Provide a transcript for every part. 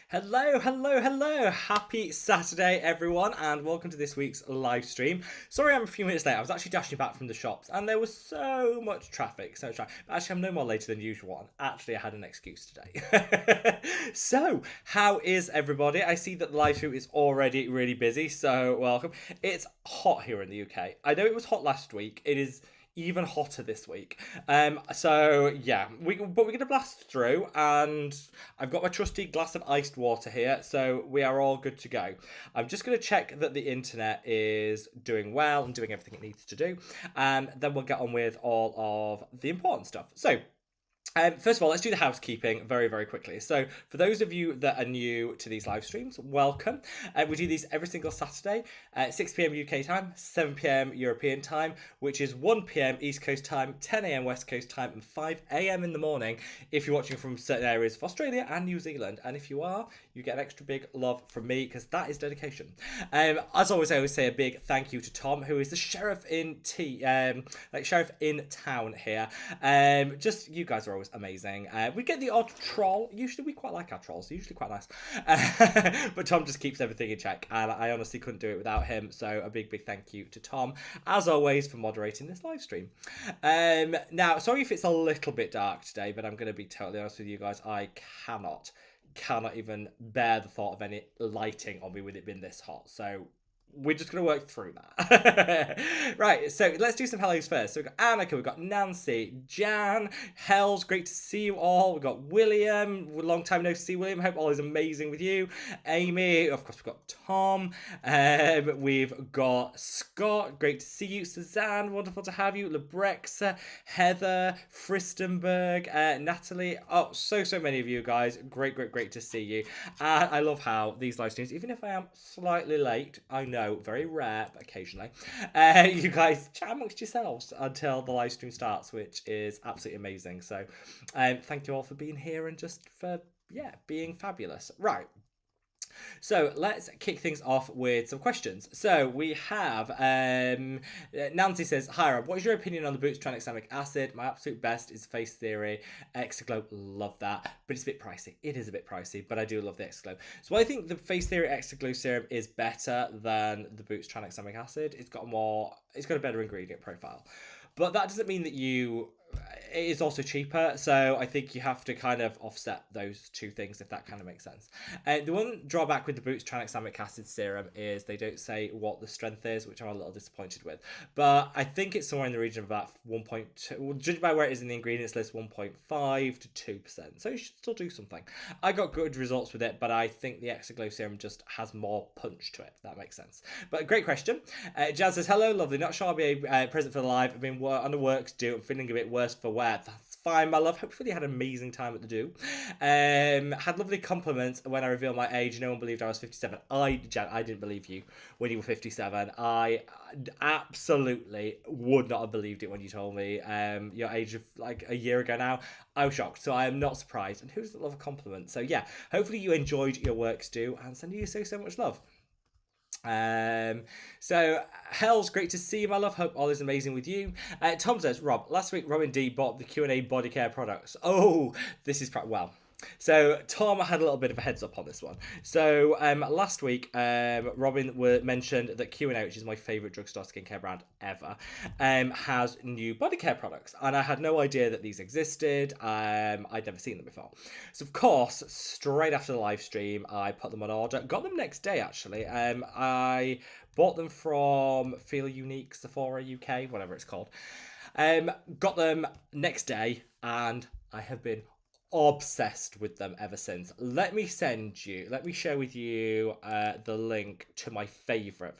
Hello, hello, hello. Happy Saturday, everyone, and welcome to this week's live stream. Sorry I'm a few minutes late. I was actually dashing back from the shops, and there was so much traffic, so much traffic. Actually, I'm no more later than usual, and actually, I had an excuse today. So, how is everybody? I see that the live stream is already really busy, so welcome. It's hot here in the UK. I know it was hot last week. It is even hotter this week. So yeah, we're gonna blast through, and I've got my trusty glass of iced water here, so we are all good to go. I'm just gonna check that the internet is doing well and doing everything it needs to do, and then we'll get on with all of the important stuff. So first of all, let's do the housekeeping very, very quickly. So, for those of you that are new to these live streams, welcome. We do these every single Saturday at 6 p.m. UK time, 7 p.m. European time, which is 1 p.m. East Coast time, 10 a.m. West Coast time, and 5 a.m. in the morning if you're watching from certain areas of Australia and New Zealand. And if you are, you get an extra big love from me because that is dedication. As always, I always say a big thank you to Tom, who is the sheriff in sheriff in town here. Just you guys are always amazing. We get the odd troll. Usually we quite like our trolls. They're usually quite nice. But Tom just keeps everything in check, and I honestly couldn't do it without him. So a big, big thank you to Tom, as always, for moderating this live stream. Now, sorry if it's a little bit dark today, but I'm going to be totally honest with you guys. I cannot even bear the thought of any lighting on me with it being this hot. So we're just going to work through that. Right, so let's do some hellos first. So we've got Annika, we've got Nancy, Jan, Hells, great to see you all. We've got William, long time no see, William. Hope all is amazing with you. Amy, of course, we've got Tom. We've got Scott, great to see you. Suzanne, wonderful to have you. Lebrexa, Heather, Fristenberg, Natalie. Oh, so many of you guys. Great to see you. And I love how these live streams, even if I am slightly late, I know, very rare, but occasionally, you guys chat amongst yourselves until the live stream starts, which is absolutely amazing. So thank you all for being here and just for being fabulous. Right, so let's kick things off with some questions. So we have Nancy says, "Hi Rob, what is your opinion on the Boots tranexamic acid? My absolute best is Face Theory Exaglow. Love that, but it's a bit pricey. It is a bit pricey, but I do love the Exaglow. So I think the Face Theory Exaglow serum is better than the Boots tranexamic acid. It's got a better ingredient profile, but that doesn't mean that it is also cheaper, so I think you have to kind of offset those two things, if that kind of makes sense. The one drawback with the Boots tranexamic acid serum is they don't say what the strength is, which I'm a little disappointed with. But I think it's somewhere in the region of about 1.2, well, judged by where it is in the ingredients list, 1.5 to 2%. So you should still do something. I got good results with it, but I think the Exaglow serum just has more punch to it, if that makes sense. But great question. Jazz says, "Hello, lovely. Not sure I'll be present for the live. I've been on the work to do. I'm feeling a bit worse for wear. That's fine, my love. Hopefully you had an amazing time at the do. Had lovely compliments when I revealed my age. No one believed I was 57. I didn't believe you when you were 57. I absolutely would not have believed it when you told me your age of like a year ago now. I was shocked, so I am not surprised. And who doesn't love a compliment? So yeah, hopefully you enjoyed your works do, and sending you so much love." So Hell's great to see you, my love. Hope all is amazing with you. Tom says, "Rob, last week Robin D bought the Q&A body care products." Oh, this is well. So Tom had a little bit of a heads up on this one. So last week, Robin mentioned that Q&A, which is my favourite drugstore skincare brand ever, has new body care products. And I had no idea that these existed. I'd never seen them before. So of course, straight after the live stream, I put them on order. Got them next day, actually. I bought them from Feel Unique, Sephora UK, whatever it's called. Got them next day, and I have been obsessed with them ever since. Let me share with you the link to my favorite.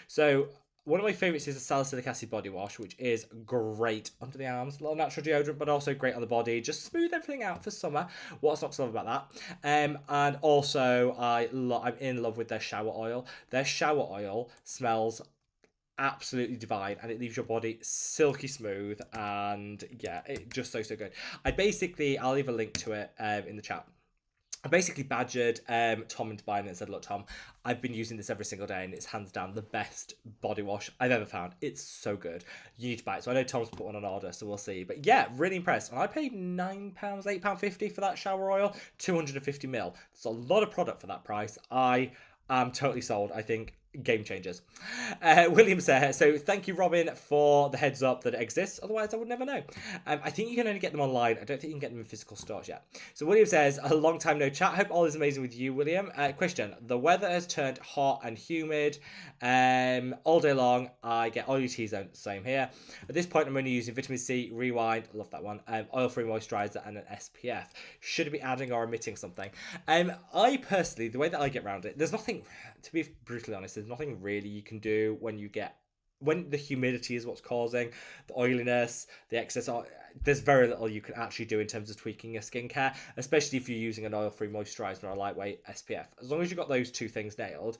So one of my favorites is a salicylic acid body wash, which is great under the arms, a little natural deodorant, but also great on the body. Just smooth everything out for summer. What's not to love about that? And also I'm in love with their shower oil. Their shower oil smells absolutely divine, and it leaves your body silky smooth, and yeah, it just so good. I'll leave a link to it in the chat. I basically badgered Tom into buying it and said, look, Tom, I've been using this every single day and it's hands down the best body wash I've ever found. It's so good. You need to buy it. So I know Tom's put one on order, so we'll see. But yeah, really impressed. And I paid £9, £8.50 for that shower oil, 250ml. It's a lot of product for that price. I am totally sold. I think game changers. William says, so thank you, Robin, for the heads up that it exists. Otherwise, I would never know. I think you can only get them online. I don't think you can get them in physical stores yet. So William says, a long time no chat. Hope all is amazing with you, William. Question, the weather has turned hot and humid all day long. I get oily T-zone, same here. At this point, I'm only using vitamin C, Rewind, love that one, oil-free moisturizer and an SPF. Should it be adding or omitting something? I personally, the way that I get around it, there's nothing, to be brutally honest, there's nothing really you can do when the humidity is what's causing the oiliness, the excess. There's very little you can actually do in terms of tweaking your skincare, especially if you're using an oil-free moisturizer or a lightweight SPF. As long as you've got those two things nailed.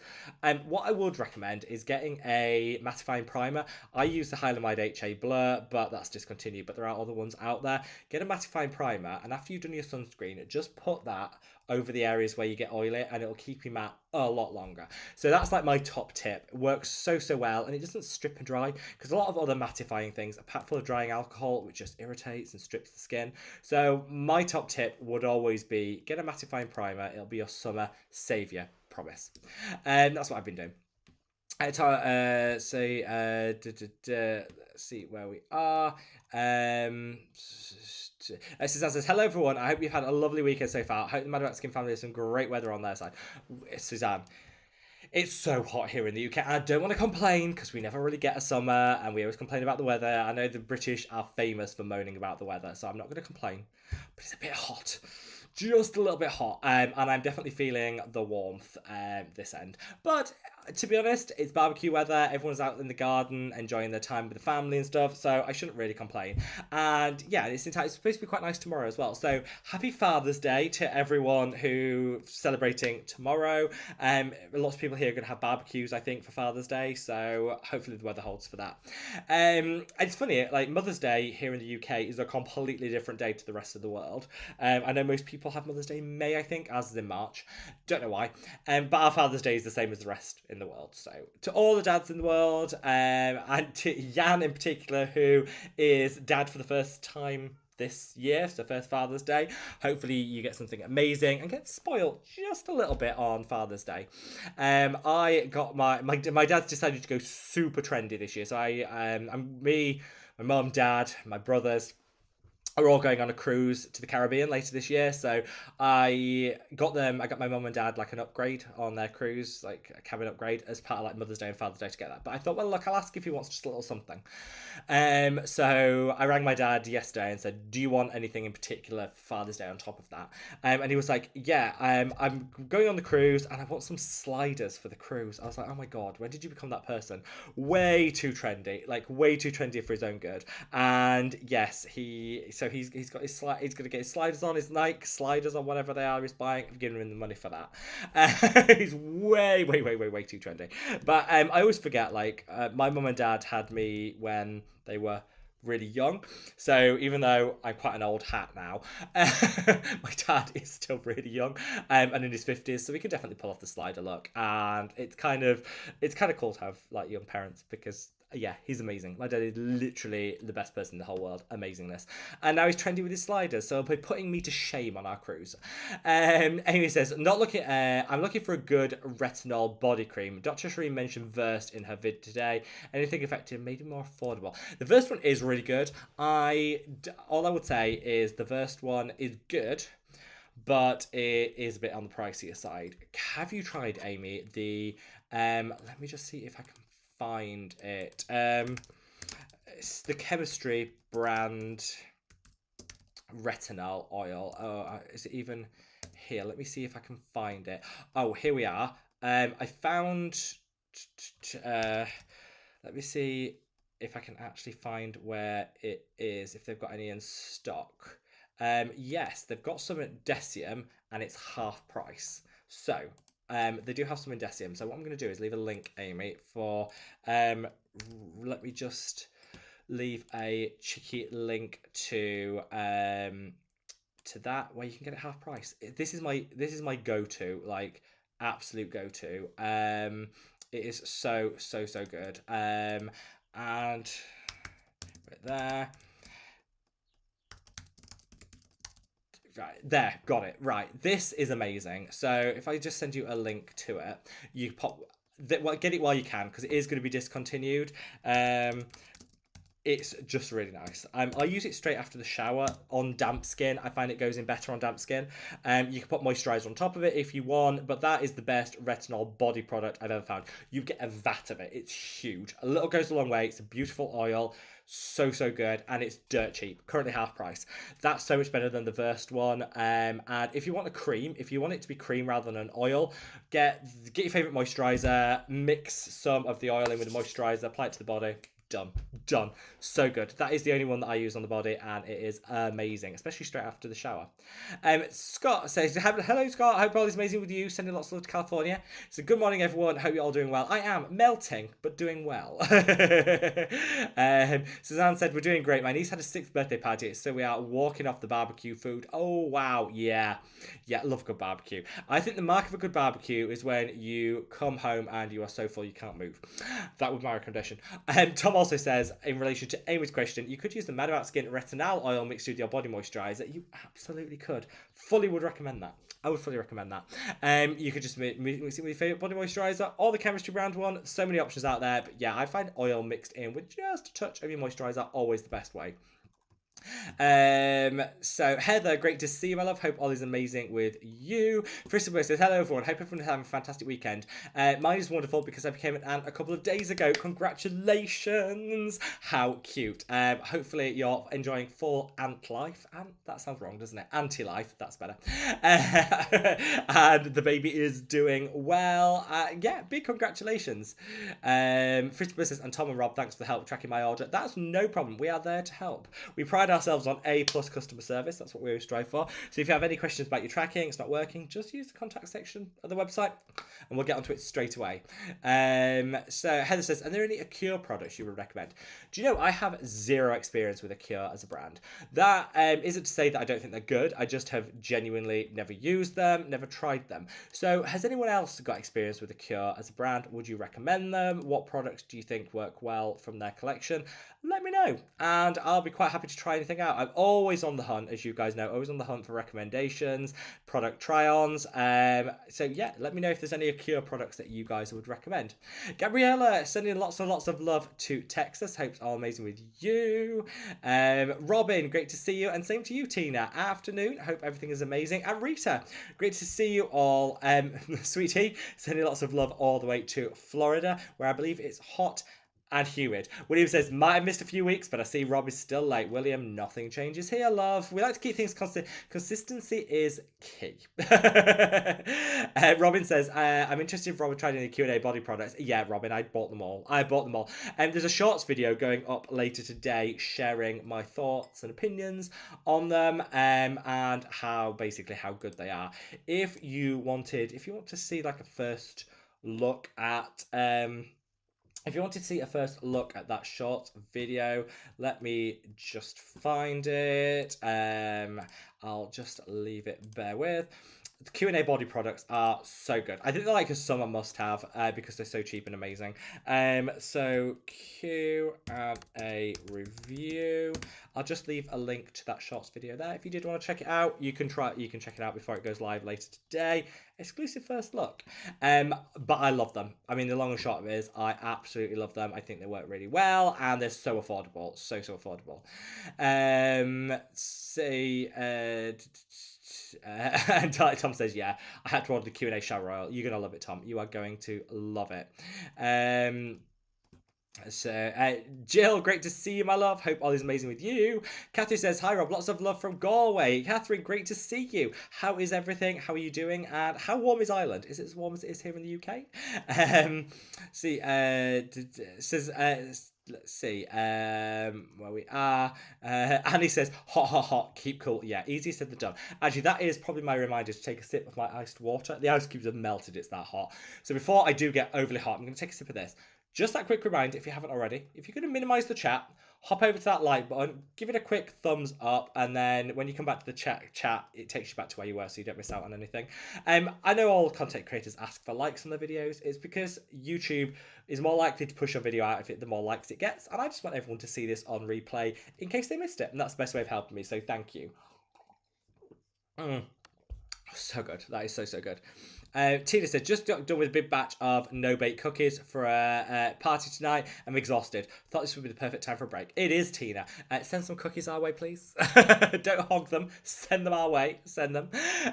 What I would recommend is getting a mattifying primer. I use the Hylamide HA Blur, but that's discontinued, but there are other ones out there. Get a mattifying primer, and after you've done your sunscreen, just put that over the areas where you get oily, and it'll keep you matte a lot longer. So that's like my top tip. It works so well, and it doesn't strip and dry, because a lot of other mattifying things are packed full of drying alcohol, which just irritates and strips the skin. So my top tip would always be get a mattifying primer. It'll be your summer savior, promise. And that's what I've been doing. Let's see where we are. Suzanne says, hello everyone, I hope you've had a lovely weekend so far. I hope the Mad About Skin family has some great weather on their side. Suzanne, it's so hot here in the UK. I don't want to complain because we never really get a summer and we always complain about the weather. I know the British are famous for moaning about the weather, so I'm not going to complain. But it's a bit hot. Just a little bit hot. And I'm definitely feeling the warmth this end. But to be honest, it's barbecue weather. Everyone's out in the garden enjoying their time with the family and stuff, so I shouldn't really complain. And yeah, it's supposed to be quite nice tomorrow as well. So happy Father's Day to everyone who's celebrating tomorrow. Lots of people here are going to have barbecues, I think, for Father's Day, so hopefully the weather holds for that. It's funny, like Mother's Day here in the UK is a completely different day to the rest of the world. I know most people have Mother's Day in May, I think, as is in March. Don't know why. But our Father's Day is the same as the rest in the world. So to all the dads in the world, and to Jan in particular, who is dad for the first time this year, so first Father's Day. Hopefully you get something amazing and get spoiled just a little bit on Father's Day. I got my dad's decided to go super trendy this year. So my mum, dad, my brothers are all going on a cruise to the Caribbean later this year. So I got my mum and dad like an upgrade on their cruise, like a cabin upgrade as part of like Mother's Day and Father's Day together. But I thought, well, look, I'll ask if he wants just a little something. So I rang my dad yesterday and said, do you want anything in particular for Father's Day on top of that? And he was like, yeah, I'm going on the cruise and I want some sliders for the cruise. I was like, oh my God, when did you become that person? Way too trendy, like way too trendy for his own good. And yes, he's got his he's going to get his sliders on, his Nike sliders on, whatever they are he's buying. I'm giving him the money for that. He's way too trendy. But I always forget, like, my mum and dad had me when they were really young, so even though I'm quite an old hat now, my dad is still really young, and in his 50s, so we can definitely pull off the slider look. And it's kind of cool to have like young parents, because yeah, he's amazing. My dad is literally the best person in the whole world. Amazingness. And now he's trendy with his sliders, so he'll be putting me to shame on our cruise. Anyway, he says, I'm looking for a good retinol body cream. Dr. Shireen mentioned Versed in her vid today. Anything effective, maybe more affordable. The Versed one is really good. All I would say is the Versed one is good, but it is a bit on the pricier side. Have you tried, Amy, let me just see if I can find it. It's the Chemistry brand Retinol oil. Oh, is it even here? Let me see if I can find it. Oh, here we are. I found let me see if I can actually find where it is, if they've got any in stock. Yes, they've got some at Decium and it's half price. So they do have some in Decium. So what I'm going to do is leave a link, Amy, for let me just leave a cheeky link to to that where you can get it half price. This is my go-to, like absolute go-to. It is so good. And right there. Right, there, got it. Right, this is amazing. So if I just send you a link to it, you pop, get it while you can, because it is going to be discontinued. It's just really nice. I use it straight after the shower on damp skin. I find it goes in better on damp skin. You can put moisturizer on top of it if you want, but that is the best retinol body product I've ever found. You get a vat of it. It's huge. A little goes a long way. It's a beautiful oil. So good, and it's dirt cheap, currently half price. That's so much better than the Versed one. And if you want a cream, if you want it to be cream rather than an oil, get your favorite moisturizer, mix some of the oil in with the moisturizer, apply it to the body. Done. So good. That is the only one that I use on the body, and it is amazing, especially straight after the shower. Scott says, hello Scott, hope all is amazing with you, sending lots of love to California. So good morning everyone, hope you're all doing well. I am melting but doing well. Suzanne said, we're doing great. My niece had a 6th birthday party, so we are walking off the barbecue food. Oh wow, yeah, love good barbecue. I think the mark of a good barbecue is when you come home and you are so full you can't move. That would be my recommendation. Tom also says, in relation to Amy's question, you could use the Mad About Skin Retinol oil mixed with your body moisturizer. You absolutely could. Fully would recommend that. I would fully recommend that. You could just mix it with your favourite body moisturizer or the chemistry brand one. So many options out there. But yeah, I find oil mixed in with just a touch of your moisturizer always the best way. So Heather, great to see you, my love. Hope all is amazing with you. Christopher says, hello everyone, hope everyone is having a fantastic weekend. Mine is wonderful because I became an aunt a couple of days ago. Congratulations. How cute. Hopefully you're enjoying full aunt life. And that sounds wrong, doesn't it? Auntie life, that's better. And the baby is doing well. Yeah, big congratulations. Christopher says, and Tom and Rob, thanks for the help tracking my order. That's no problem, we are there to help. We pride ourselves on A+ customer service. That's what we always strive for. So if you have any questions about your tracking, it's not working, just use the contact section of the website and we'll get onto it straight away. So Heather says, are there any Acure products you would recommend? Do you know, I have zero experience with Acure as a brand. That isn't to say that I don't think they're good. I just have genuinely never used them, never tried them. So has anyone else got experience with Acure as a brand? Would you recommend them? What products do you think work well from their collection? Let me know, and I'll be quite happy to try anything out. I'm always on the hunt, as you guys know, always on the hunt for recommendations, product try-ons. So yeah, let me know if there's any Acure products that you guys would recommend. Gabriella, sending lots and lots of love to Texas. Hope it's all amazing with you. Robin, great to see you, and same to you, Tina. Afternoon, hope everything is amazing. And Rita, great to see you all. Sweetie, sending lots of love all the way to Florida, where I believe it's hot and humid. William says, might have missed a few weeks, but I see Rob is still late. William, nothing changes here, love. We like to keep things constant. Consistency is key. Robin says, I'm interested if Robin tried any Q&A body products. Yeah, Robin, I bought them all. There's a shorts video going up later today sharing my thoughts and opinions on them and how good they are. If you want to see like a first look at if you wanted to see a first look at that short video, let me just find it. I'll just leave it, bear with. The Q&A body products are so good. I think they're like a summer must-have because they're so cheap and amazing. So Q&A review. I'll just leave a link to that shorts video there. If you did want to check it out, you can check it out before it goes live later today. Exclusive first look. But I love them. I mean, the long and short of it is, I absolutely love them. I think they work really well, and they're so affordable. So affordable. And Tom says, yeah, I had to order the Q&A shower oil. You're gonna love it, Tom. You are going to love it. Jill, great to see you, my love. Hope all is amazing with you. Catherine says, hi Rob, lots of love from Galway. Catherine, great to see you. How is everything? How are you doing? And how warm is Ireland? Is it as warm as it is here in the UK? Let's see where we are. Annie says, hot, keep cool. Yeah, easier said than done. Actually, that is probably my reminder to take a sip of my iced water. The ice cubes have melted, it's that hot. So before I do get overly hot, I'm going to take a sip of this. Just that quick reminder, if you haven't already, if you're going to minimize the chat, hop over to that like button, give it a quick thumbs up, and then when you come back to the chat, it takes you back to where you were, so you don't miss out on anything. I know all content creators ask for likes on their videos. It's because YouTube is more likely to push your video out if the more likes it gets, and I just want everyone to see this on replay in case they missed it, and that's the best way of helping me. So thank you. So good. That is so good. Tina said, just done with a big batch of no-bake cookies for a party tonight. I'm exhausted. Thought this would be the perfect time for a break. It is, Tina. Send some cookies our way, please. Don't hog them. Send them our way. Send them.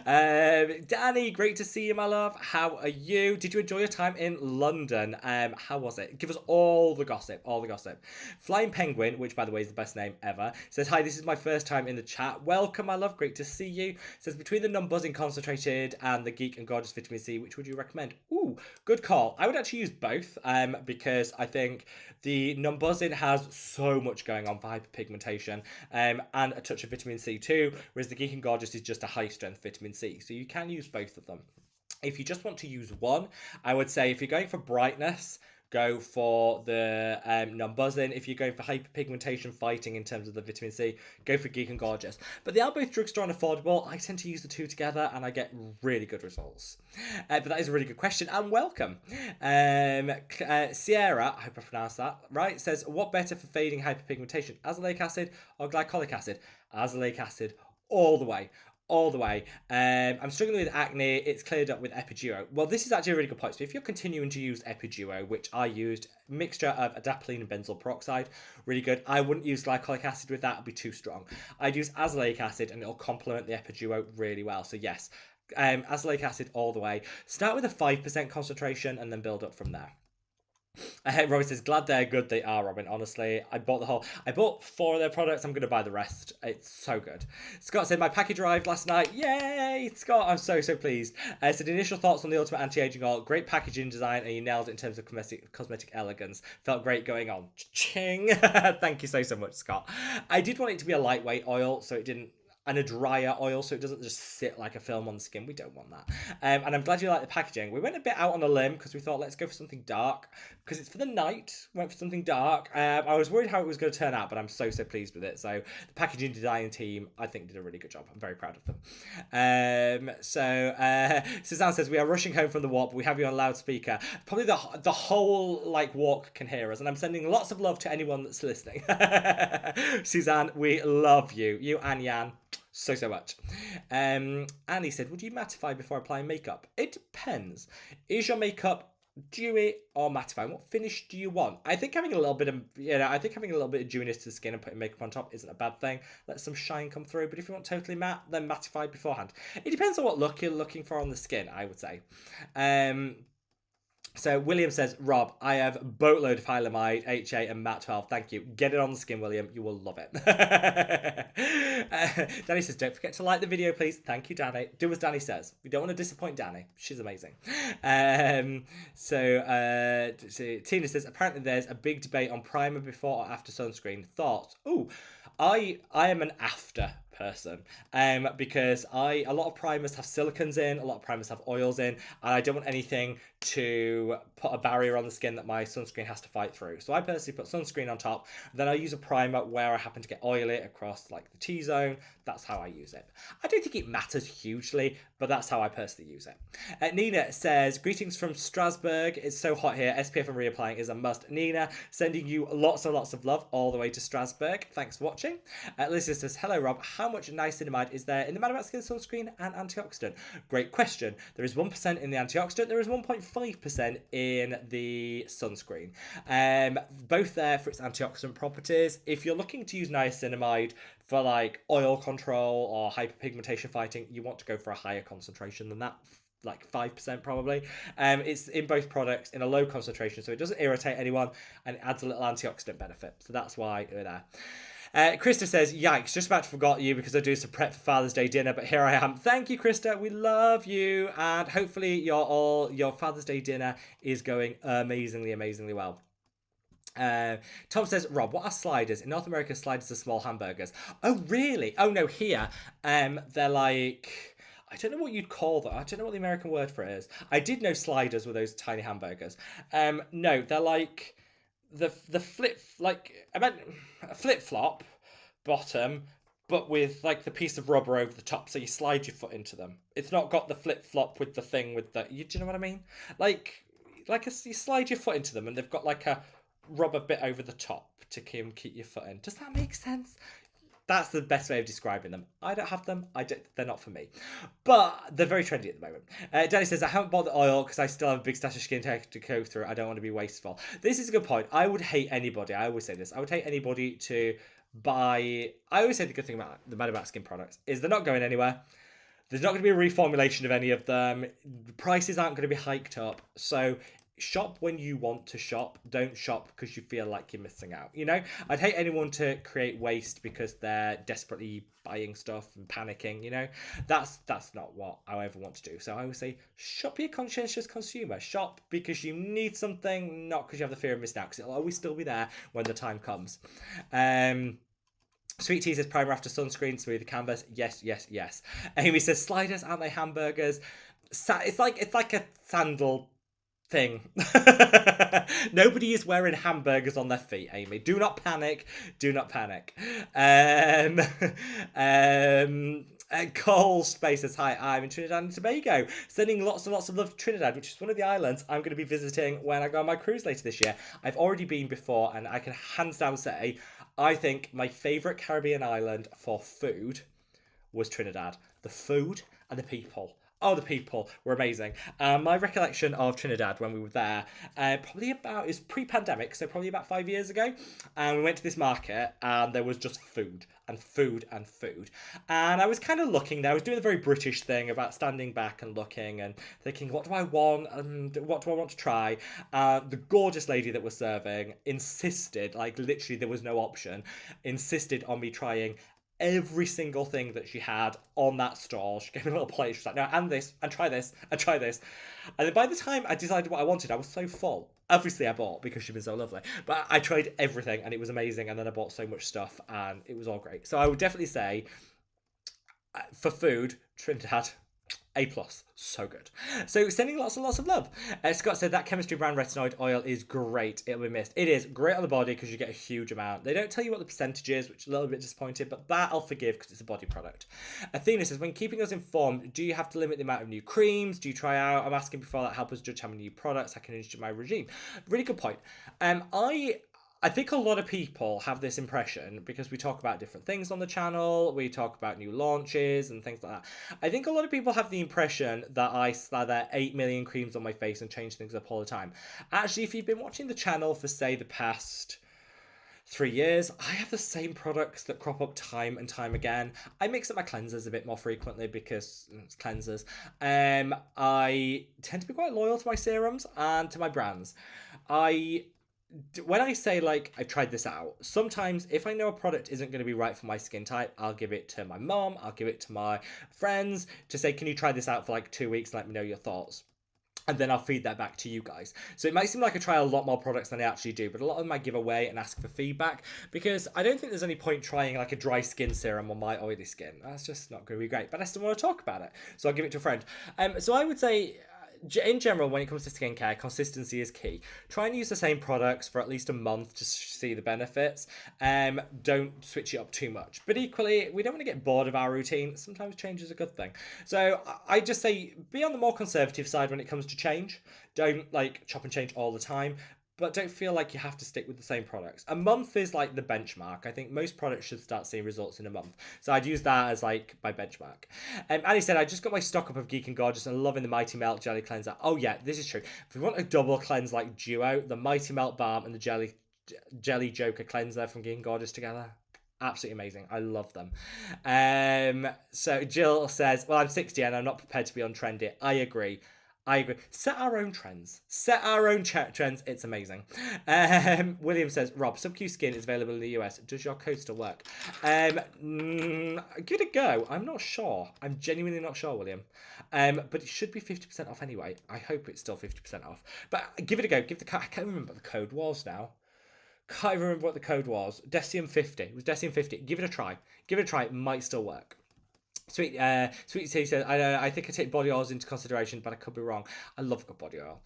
Danny, great to see you, my love. How are you? Did you enjoy your time in London? How was it? Give us all the gossip. All the gossip. Flying Penguin, which, by the way, is the best name ever, says, hi, this is my first time in the chat. Welcome, my love. Great to see you. Says, between the non-buzzing concentrated and the Geek and Gorgeous Vitamin C, which would you recommend? Ooh, good call. I would actually use both because I think the non-buzzing has so much going on for hyperpigmentation and a touch of vitamin C too, whereas the Geek and Gorgeous is just a high-strength vitamin C. So you can use both of them. If you just want to use one, I would say if you're going for brightness, go for the non-buzzing. If you're going for hyperpigmentation fighting in terms of the vitamin C, go for Geek and Gorgeous. But they are both drugstore and affordable. I tend to use the two together and I get really good results. But that is a really good question, and welcome. Sierra, I hope I pronounced that right, says, what better for fading hyperpigmentation, azelaic acid or glycolic acid? Azelaic acid all the way. All the way. I'm struggling with acne. It's cleared up with Epiduo. Well, this is actually a really good point. So if you're continuing to use Epiduo, which I used, mixture of adapalene and benzoyl peroxide, really good. I wouldn't use glycolic acid with that. It'd be too strong. I'd use azelaic acid and it'll complement the Epiduo really well. So yes, azelaic acid all the way. Start with a 5% concentration and then build up from there. Robin says, glad they're good. They are, Robin. Honestly, I bought 4 of their products. I'm going to buy the rest. It's so good. Scott said, my package arrived last night. Yay, Scott. I'm so pleased. Said, initial thoughts on the Ultimate Anti-Aging Oil. Great packaging design, and you nailed it in terms of cosmetic elegance. Felt great going on. Ching. Thank you so much, Scott. I did want it to be a lightweight oil, so it didn't, and a drier oil, so it doesn't just sit like a film on the skin. We don't want that. And I'm glad you like the packaging. We went a bit out on a limb because we thought, let's go for something dark because it's for the night. Went for something dark. I was worried how it was going to turn out, but I'm so pleased with it. So the packaging design team, I think, did a really good job. I'm very proud of them. Suzanne says, we are rushing home from the walk, but we have you on loudspeaker. Probably the whole walk can hear us, and I'm sending lots of love to anyone that's listening. Suzanne, we love you. You and Jan. So much. Annie said, would you mattify before applying makeup? It depends. Is your makeup dewy or mattifying? What finish do you want? I think having a little bit of, dewiness to the skin and putting makeup on top isn't a bad thing. Let some shine come through. But if you want totally matte, then mattify beforehand. It depends on what look you're looking for on the skin, I would say. So William says, Rob, I have a boatload of Hylamide, HA, and Matte 12. Thank you. Get it on the skin, William. You will love it. Danny says, don't forget to like the video, please. Thank you, Danny. Do as Danny says. We don't want to disappoint Danny. She's amazing. Tina says, apparently there's a big debate on primer before or after sunscreen. Thoughts? Ooh, I am an after person because a lot of primers have silicons in, a lot of primers have oils in, and I don't want anything to put a barrier on the skin that my sunscreen has to fight through. So I personally put sunscreen on top, then I use a primer where I happen to get oily across the T-zone. That's how I use it. I don't think it matters hugely, but that's how I personally use it. Nina says, greetings from Strasbourg. It's so hot here. SPF and reapplying is a must. Nina, sending you lots and lots of love all the way to Strasbourg. Thanks for watching. Lisa says, hello Rob, how much niacinamide is there in the Mad About Skin sunscreen and antioxidant? Great question. There is 1% in the antioxidant. There is 1.5% in the sunscreen. Both there for its antioxidant properties. If you're looking to use niacinamide for oil control or hyperpigmentation fighting, you want to go for a higher concentration than that. 5% probably. It's in both products in a low concentration, so it doesn't irritate anyone and it adds a little antioxidant benefit. So that's why we're there. Krista says, yikes, just about to forgot you because I do some prep for Father's Day dinner, but here I am. Thank you, Krista. We love you. And hopefully your Father's Day dinner is going amazingly well. Tom says, Rob, what are sliders? In North America, sliders are small hamburgers. Oh, really? Oh, no, here, they're I don't know what you'd call them. I don't know what the American word for it is. I did know sliders were those tiny hamburgers. No, they're the flip, like I meant a flip flop bottom, but with like the piece of rubber over the top, so you slide your foot into them. It's not got the flip flop with the thing with the. Do you know what I mean? Like you slide your foot into them, and they've got like a rubber bit over the top to keep your foot in. Does that make sense? That's the best way of describing them. I don't have them. They're not for me. But they're very trendy at the moment. Danny says, I haven't bought the oil because I still have a big stash of skincare to go through. I don't want to be wasteful. This is a good point. I would hate anybody. I always say this. I would hate anybody to buy. I always say the good thing about the bad about skin products is they're not going anywhere. There's not going to be a reformulation of any of them. The prices aren't going to be hiked up. So shop when you want to shop. Don't shop because you feel like you're missing out. You know, I'd hate anyone to create waste because they're desperately buying stuff and panicking. You know, that's not what I ever want to do. So I always say, shop, be a conscientious consumer. Shop because you need something, not because you have the fear of missing out. Because it'll always still be there when the time comes. Sweet Tea says primer after sunscreen, smooth canvas. Yes, yes, yes. Amy says sliders, aren't they hamburgers? It's like a sandal thing. Nobody is wearing hamburgers on their feet, Amy. Do not panic. Do not panic. Cole Space says, hi, I'm in Trinidad and Tobago. Sending lots and lots of love to Trinidad, which is one of the islands I'm going to be visiting when I go on my cruise later this year. I've already been before, and I can hands down say, I think my favourite Caribbean island for food was Trinidad. The food and the people. Oh, the people were amazing. My recollection of Trinidad when we were there, is pre-pandemic, so probably about 5 years ago. And we went to this market and there was just food and food and food. And I was kind of looking there. I was doing the very British thing about standing back and looking and thinking, what do I want and what do I want to try? The gorgeous lady that was serving insisted, like literally there was no option, insisted on me trying every single thing that she had on that stall. She gave me a little plate. She was like, no, and this, and try this, and try this. And then by the time I decided what I wanted, I was so full. Obviously I bought because she'd been so lovely. But I tried everything and it was amazing. And then I bought so much stuff and it was all great. So I would definitely say, for food, Trinidad, A+. So good. So sending lots and lots of love. Scott said that chemistry brand Retinol oil is great. It'll be missed. It is great on the body because you get a huge amount. They don't tell you what the percentage is, which is a little bit disappointed, but that I'll forgive because it's a body product. Athena says, when keeping us informed, do you have to limit the amount of new creams? Do you try out? I'm asking before that help us judge how many new products I can introduce to my regime. Really good point. I think a lot of people have this impression because we talk about different things on the channel, we talk about new launches and things like that. I think a lot of people have the impression that I slather 8 million creams on my face and change things up all the time. Actually, if you've been watching the channel for, say, the past 3 years, I have the same products that crop up time and time again. I mix up my cleansers a bit more frequently because it's cleansers. I tend to be quite loyal to my serums and to my brands. When I say, like, I've tried this out, sometimes if I know a product isn't going to be right for my skin type, I'll give it to my mom, I'll give it to my friends to say, can you try this out for like 2 weeks and let me know your thoughts? And then I'll feed that back to you guys. So it might seem like I try a lot more products than I actually do, but a lot of them I give away and ask for feedback because I don't think there's any point trying like a dry skin serum on my oily skin. That's just not going to be great, but I still want to talk about it. So I'll give it to a friend. So I would say, in general, when it comes to skincare, consistency is key. Try and use the same products for at least a month to see the benefits. Don't switch it up too much. But equally, we don't want to get bored of our routine. Sometimes change is a good thing. So I just say, be on the more conservative side when it comes to change. Don't like chop and change all the time. But don't feel like you have to stick with the same products. A month is like the benchmark. I think most products should start seeing results in a month. So I'd use that as like my benchmark. Annie said, I just got my stock up of Geek and Gorgeous and loving the Mighty Melt Jelly Cleanser. Oh yeah, this is true. If you want a double cleanse like duo, the Mighty Melt Balm and the Jelly Joker Cleanser from Geek and Gorgeous together. Absolutely amazing. I love them. So Jill says, well, I'm 60 and I'm not prepared to be on trendy. I agree. Set our own trends. Trends. It's amazing. William says, Rob, Sub-Q Skin is available in the US. Does your code still work? Give it a go. I'm not sure. I'm genuinely not sure, William. But it should be 50% off anyway. I hope it's still 50% off. But give it a go. I can't remember what the code was now. Can't remember what the code was. Decium 50. It was Decium 50. Give it a try. It might still work. Sweet Tea says, I think I take body oils into consideration, but I could be wrong. I love a good body oil.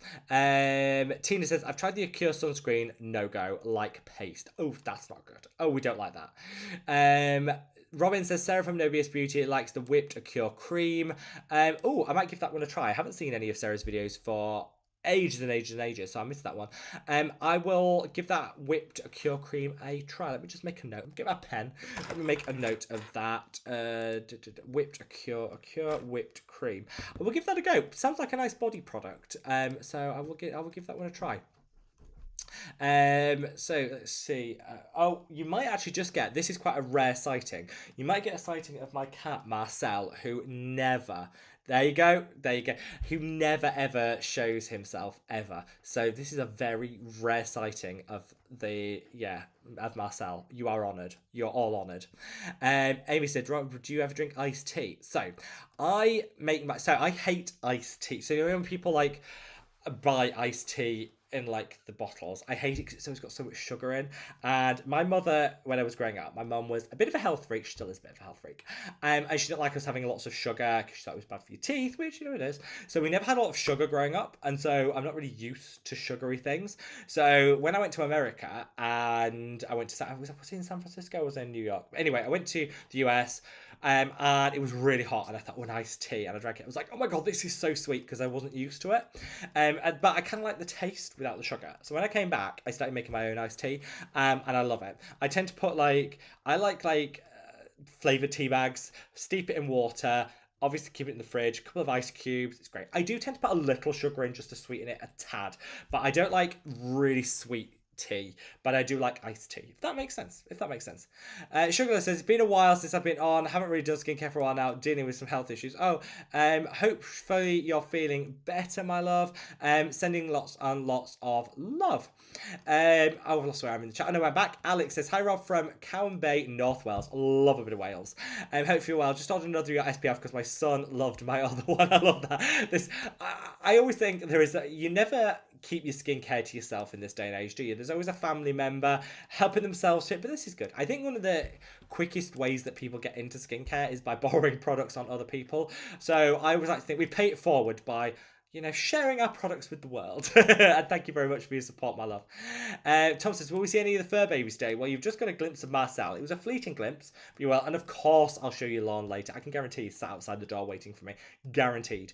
Tina says, I've tried the Acure sunscreen, no go, like paste. Oh, that's not good. Oh, we don't like that. Robin says, Sarah from No BS Beauty likes the whipped Acure cream. Oh, I might give that one a try. I haven't seen any of Sarah's videos for ages and ages and ages, so I missed that one. I will give that whipped Cure cream a try. Let me just make a note. Get my pen. Let me make a note of that. Whipped Cure whipped cream. I will give that a go. Sounds like a nice body product. So I will give that one a try. So let's see. Oh, you might actually just get, this is quite a rare sighting. You might get a sighting of my cat Marcel, who never, there you go, who never ever shows himself ever. So this is a very rare sighting of of Marcel. You are honoured. You're all honoured. Amy said, do you ever drink iced tea? So I hate iced tea. So you know when people like buy iced tea in like the bottles, I hate it because it's always got so much sugar in. And my mother, when I was growing up, my mum was a bit of a health freak. She still is a bit of a health freak, and she didn't like us having lots of sugar because she thought it was bad for your teeth, which it is. So we never had a lot of sugar growing up, and so I'm not really used to sugary things. So when I went to America and I went to was I in San Francisco or was I in New York? Anyway, I went to the US. And it was really hot, and I thought, an iced tea, and I drank it. I was like, oh my god, this is so sweet, because I wasn't used to it. But I kind of like the taste without the sugar. So when I came back, I started making my own iced tea, and I love it. I tend to put I like flavored tea bags, steep it in water. Obviously, keep it in the fridge. A couple of ice cubes. It's great. I do tend to put a little sugar in just to sweeten it a tad, but I don't like really sweet tea, but I do like iced tea, if that makes sense. Sugar says, it's been a while since I've been on, haven't really done skincare for a while now, dealing with some health issues. Hopefully you're feeling better, my love. Sending lots and lots of love. I've lost where I'm in the chat. I know I'm back. Alex says, hi Rob from Cowan Bay, North Wales. Love a bit of Wales. Hope you're well. Just ordered another SPF because my son loved my other one. I love that. I always think you never keep your skincare to yourself in this day and age, do you? There's always a family member helping themselves fit, but this is good. I think one of the quickest ways that people get into skincare is by borrowing products on other people. So I always like to think we pay it forward by sharing our products with the world. And thank you very much for your support, my love. Tom says, will we see any of the fur babies today? Well, you've just got a glimpse of Marcel. It was a fleeting glimpse, but you will. And of course, I'll show you Lorne later. I can guarantee he's sat outside the door waiting for me. Guaranteed.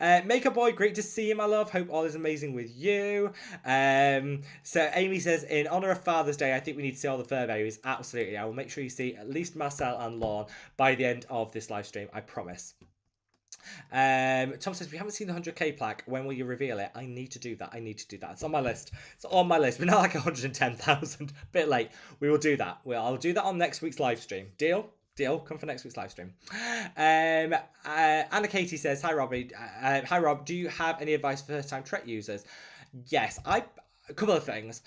Makeup boy, great to see you, my love. Hope all is amazing with you. So Amy says, in honour of Father's Day, I think we need to see all the fur babies. Absolutely. I will make sure you see at least Marcel and Lorne by the end of this live stream. I promise. Tom says, we haven't seen the 100k plaque. When will you reveal it? I need to do that. It's on my list. We're not like 110,000. Bit late. We will do that. I'll do that on next week's live stream. Deal? Come for next week's live stream. Anna Katie says, hi Robbie. Hi Rob, do you have any advice for first time Tret users? Yes, a couple of things.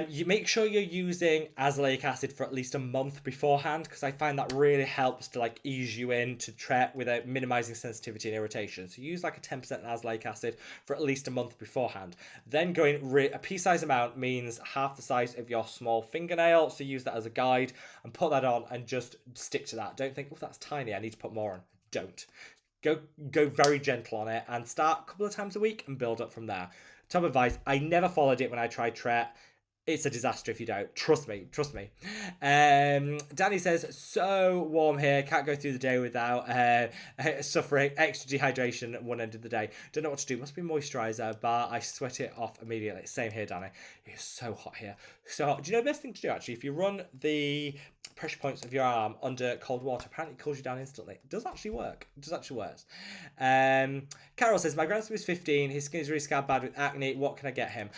You make sure you're using azelaic acid for at least a month beforehand, because I find that really helps to ease you into Tret without minimizing sensitivity and irritation. So use a 10% azelaic acid for at least a month beforehand. Then going a pea-size amount means half the size of your small fingernail. So use that as a guide and put that on and just stick to that. Don't think, oh, that's tiny, I need to put more on. Don't. Go very gentle on it and start a couple of times a week and build up from there. Top advice, I never followed it when I tried Tret. It's a disaster if you don't. Trust me. Danny says, so warm here. Can't go through the day without suffering extra dehydration at one end of the day. Don't know what to do. Must be moisturiser, but I sweat it off immediately. Same here, Danny. It's so hot here. So hot. Do you know the best thing to do, actually? If you run the pressure points of your arm under cold water, apparently it cools you down instantly. It does actually work. Carol says, my grandson is 15. His skin is really scabbed bad with acne. What can I get him?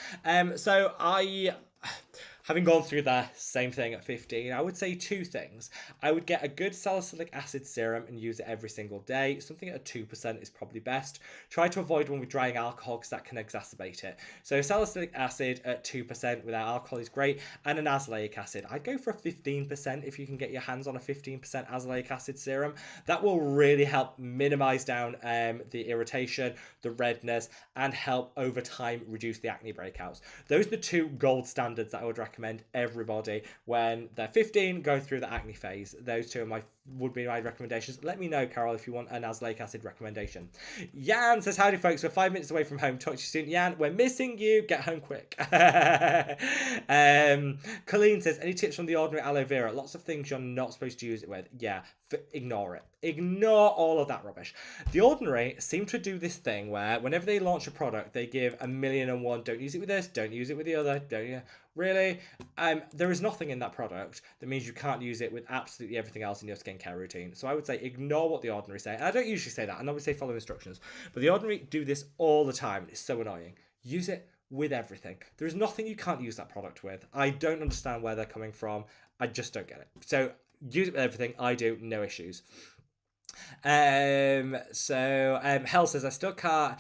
Having gone through the same thing at 15, I would say two things. I would get a good salicylic acid serum and use it every single day. Something at 2% is probably best. Try to avoid one with drying alcohol because that can exacerbate it. So salicylic acid at 2% without alcohol is great, and an azelaic acid. I'd go for a 15% if you can get your hands on a 15% azelaic acid serum. That will really help minimize down the irritation, the redness, and help over time reduce the acne breakouts. Those are the two gold standards that I would recommend recommend everybody when they're 15 going through the acne phase. Those two would be my recommendations. Let me know, Carol, if you want an azelaic acid recommendation. Jan says, howdy folks, we're 5 minutes away from home. Talk to you soon. Jan, we're missing you. Get home quick. Colleen says, any tips from The Ordinary aloe vera? Lots of things you're not supposed to use it with. Yeah, ignore it. Ignore all of that rubbish. The Ordinary seem to do this thing where whenever they launch a product, they give 1,000,001, don't use it with this, don't use it with the other, don't you? Really? There is nothing in that product that means you can't use it with absolutely everything else in your skincare routine. So I would say ignore what The Ordinary say. And I don't usually say that. I normally say follow instructions. But The Ordinary do this all the time. It's so annoying. Use it with everything. There is nothing you can't use that product with. I don't understand where they're coming from. I just don't get it. So use it with everything. I do. No issues. Hell says I still can't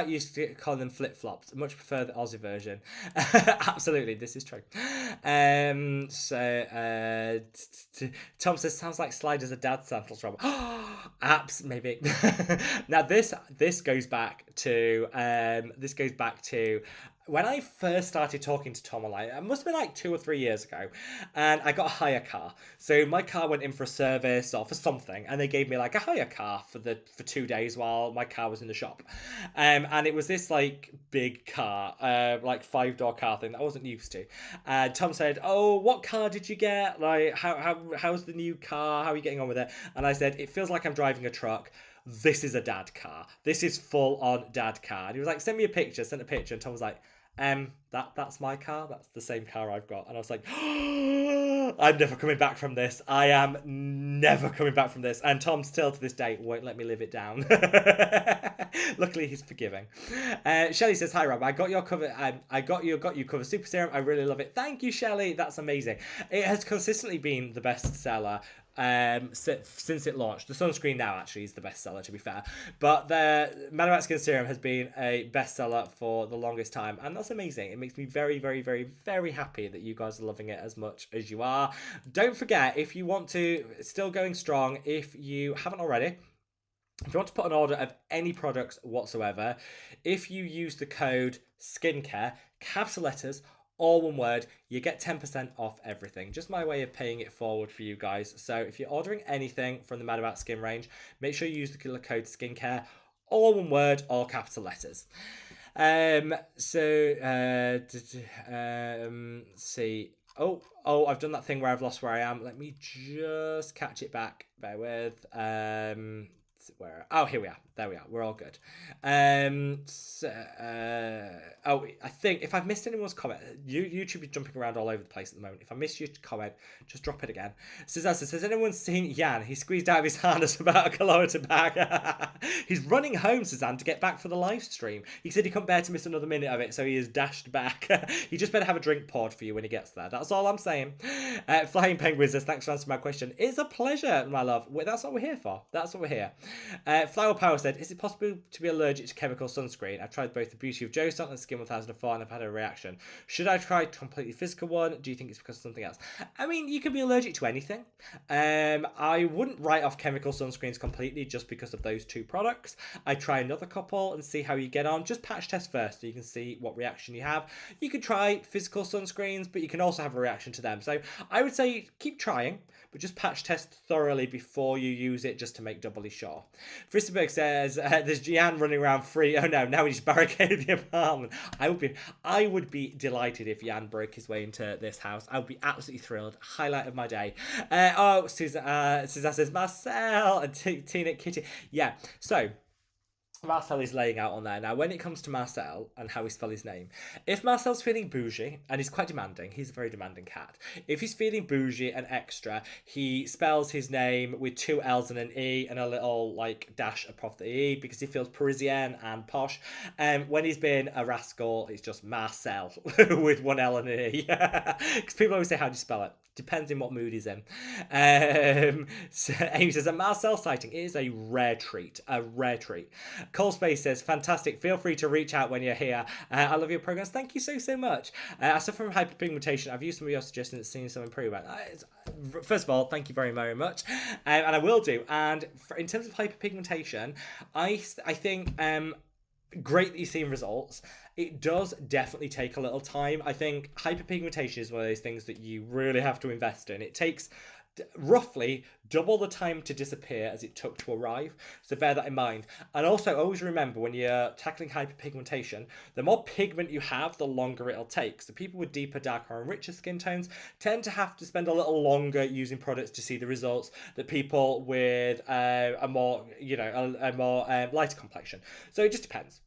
use to call them flip-flops. I much prefer the Aussie version. Absolutely, this is true. Tom says sounds like Sliders a dad samples Rob. Apps maybe. Now this goes back to when I first started talking to Tom online. It must have been like 2 or 3 years ago, and I got a hire car. So my car went in for a service or for something, and they gave me like a hire car for 2 days while my car was in the shop. And it was this like big car, like 5-door car thing that I wasn't used to. And Tom said, "Oh, what car did you get? Like how's the new car? How are you getting on with it?" And I said, "It feels like I'm driving a truck. This is a dad car. This is full on dad car." And he was like, "Send me a picture." Sent a picture, and Tom was like, that's my car. That's the same car I've got." And I was like, I'm never coming back from this. I am never coming back from this. And Tom still to this day won't let me live it down. Luckily, he's forgiving. Shelley says, "Hi Rob, I got your cover. I got you cover super serum. I really love it. Thank you, Shelley. That's amazing. It has consistently been the best seller since it launched. The sunscreen now actually is the best seller, to be fair, but the Manomat Skin Serum has been a bestseller for the longest time, and that's amazing. It makes me very, very, very, very happy that you guys are loving it as much as you are. Don't forget, if you want to, it's still going strong, if you haven't already, if you want to put an order of any products whatsoever, if you use the code SKINCARE, capital letters, all one word, you get 10% off everything. Just my way of paying it forward for you guys. So if you're ordering anything from the Mad About Skin range, make sure you use the code SKINCARE, all one word, all capital letters. See. Oh, I've done that thing where I've lost where I am. Let me just catch it back. Bear with. Here we are. There we are. We're all good. I think if I've missed anyone's comment, YouTube is jumping around all over the place at the moment. If I missed your comment, just drop it again. Suzanne says, has anyone seen Jan? He squeezed out of his harness about a kilometre back. He's running home, Suzanne, to get back for the live stream. He said he couldn't bear to miss another minute of it, so he has dashed back. He just better have a drink poured for you when he gets there. That's all I'm saying. Flying Penguin says, thanks for answering my question. It's a pleasure, my love. That's what we're here for. That's what we're here. Flower Power said, is it possible to be allergic to chemical sunscreen? I've tried both the Beauty of Joe Stunt and Skin 1004 and I've had a reaction. Should I try a completely physical one? Do you think it's because of something else? I mean, you can be allergic to anything. I wouldn't write off chemical sunscreens completely just because of those two products. I'd try another couple and see how you get on. Just patch test first so you can see what reaction you have. You could try physical sunscreens, but you can also have a reaction to them. So I would say keep trying, but just patch test thoroughly before you use it just to make doubly sure. Fristenberg says, there's Gian running around free. Oh no, now he's barricaded the apartment. I would be delighted if Jan broke his way into this house. I would be absolutely thrilled. Highlight of my day. Suzanne says, Marcel and Tina Kitty. Yeah, so Marcel is laying out on there. Now, when it comes to Marcel and how we spell his name, if Marcel's feeling bougie, and he's quite demanding, he's a very demanding cat. If he's feeling bougie and extra, he spells his name with 2 L's and an E and a little, like, dash above the E because he feels Parisian and posh. When he's been a rascal, it's just Marcel with 1 L and an E. Because people always say, how do you spell it? Depends on what mood he's in. So Amy says, a Marcel sighting is a rare treat. A rare treat. Cole Space says, fantastic. Feel free to reach out when you're here. I love your programs. Thank you so much. I suffer from hyperpigmentation. I've used some of your suggestions and seen some improvement. First of all, thank you very, very much. And I will do. And in terms of hyperpigmentation, I think great that you're seeing results. It does definitely take a little time. I think hyperpigmentation is one of those things that you really have to invest in. It takes roughly double the time to disappear as it took to arrive. So bear that in mind. And also always remember when you're tackling hyperpigmentation, the more pigment you have, the longer it'll take. So people with deeper, darker, and richer skin tones tend to have to spend a little longer using products to see the results that people with a more, a more lighter complexion. So it just depends.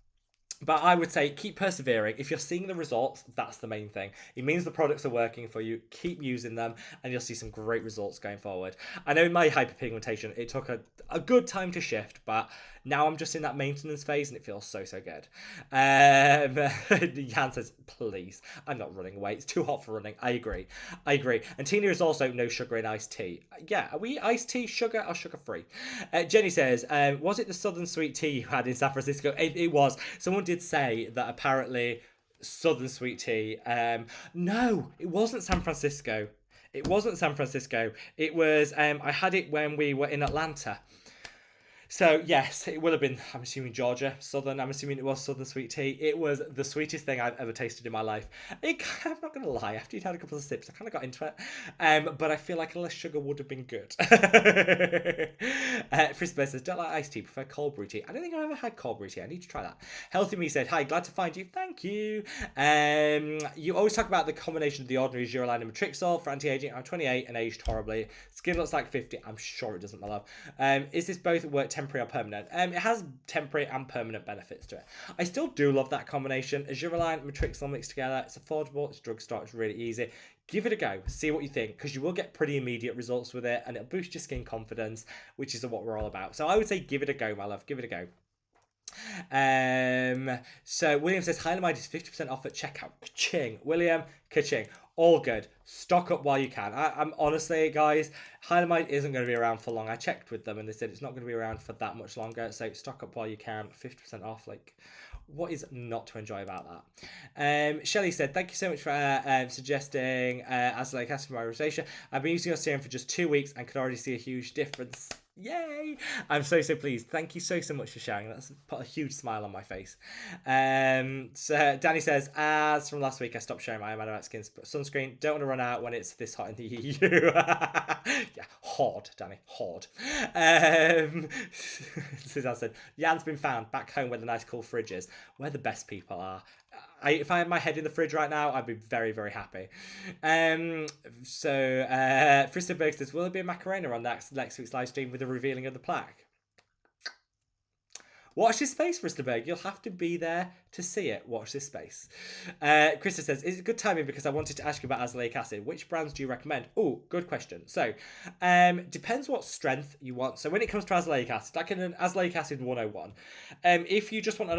But I would say keep persevering. If you're seeing the results, that's the main thing. It means the products are working for you. Keep using them and you'll see some great results going forward. I know in my hyperpigmentation, it took a good time to shift, but now I'm just in that maintenance phase and it feels so, so good. Jan says, please, I'm not running away. It's too hot for running. I agree. And Tina is also no sugar in iced tea. Yeah, are we iced tea, sugar or sugar free? Jenny says, was it the Southern sweet tea you had in San Francisco? It was. Someone did say that apparently Southern sweet tea. No, it wasn't San Francisco. It wasn't San Francisco. It was. I had it when we were in Atlanta. So yes, it will have been, I'm assuming Georgia, Southern, I'm assuming it was Southern sweet tea. It was the sweetest thing I've ever tasted in my life. I'm not going to lie, after you'd had a couple of sips, I kind of got into it. But I feel like less sugar would have been good. Frisbee says, don't like iced tea, prefer cold brew tea. I don't think I've ever had cold brew tea, I need to try that. Healthy Me said, hi, glad to find you, thank you. You always talk about the combination of the ordinary Duraline and Matrixol for anti-aging. I'm 28 and aged horribly. Skin looks like 50, I'm sure it doesn't, my love. Is this both work temporary or permanent? It has temporary and permanent benefits to it. I still do love that combination. Azuraline, Matrixol mixed together. It's affordable. It's drugstore. It's really easy. Give it a go. See what you think, because you will get pretty immediate results with it, and it'll boost your skin confidence, which is what we're all about. So I would say give it a go, my love. Give it a go. So William says Hylamide is 50% off at checkout. Ka-ching. William, ka-ching. All good. Stock up while you can. I'm honestly, guys, Hylamide isn't going to be around for long. I checked with them and they said it's not going to be around for that much longer. So stock up while you can. 50% off. Like, what is not to enjoy about that? Shelley said, thank you so much for suggesting azelaic acid for my rosacea. I've been using your serum for just 2 weeks and can already see a huge difference. Yay! I'm so pleased. Thank you so much for sharing. That's put a huge smile on my face. So Danny says, as from last week, I stopped sharing my Amanda Skin sunscreen. Don't want to run out when it's this hot in the EU. Yeah, hoard, Danny, hoard. Suzanne said, Jan's been found back home where the nice cool fridge is, where the best people are. If I had my head in the fridge right now, I'd be very, very happy. So Fristerberg says, will there be a Macarena on next week's live stream with the revealing of the plaque? Watch this space, Fristerberg. You'll have to be there to see it. Watch this space. Krista says, is it good timing because I wanted to ask you about azelaic acid. Which brands do you recommend? Oh, good question. So, depends what strength you want. So when it comes to azelaic acid, like an azelaic acid 101, if you just want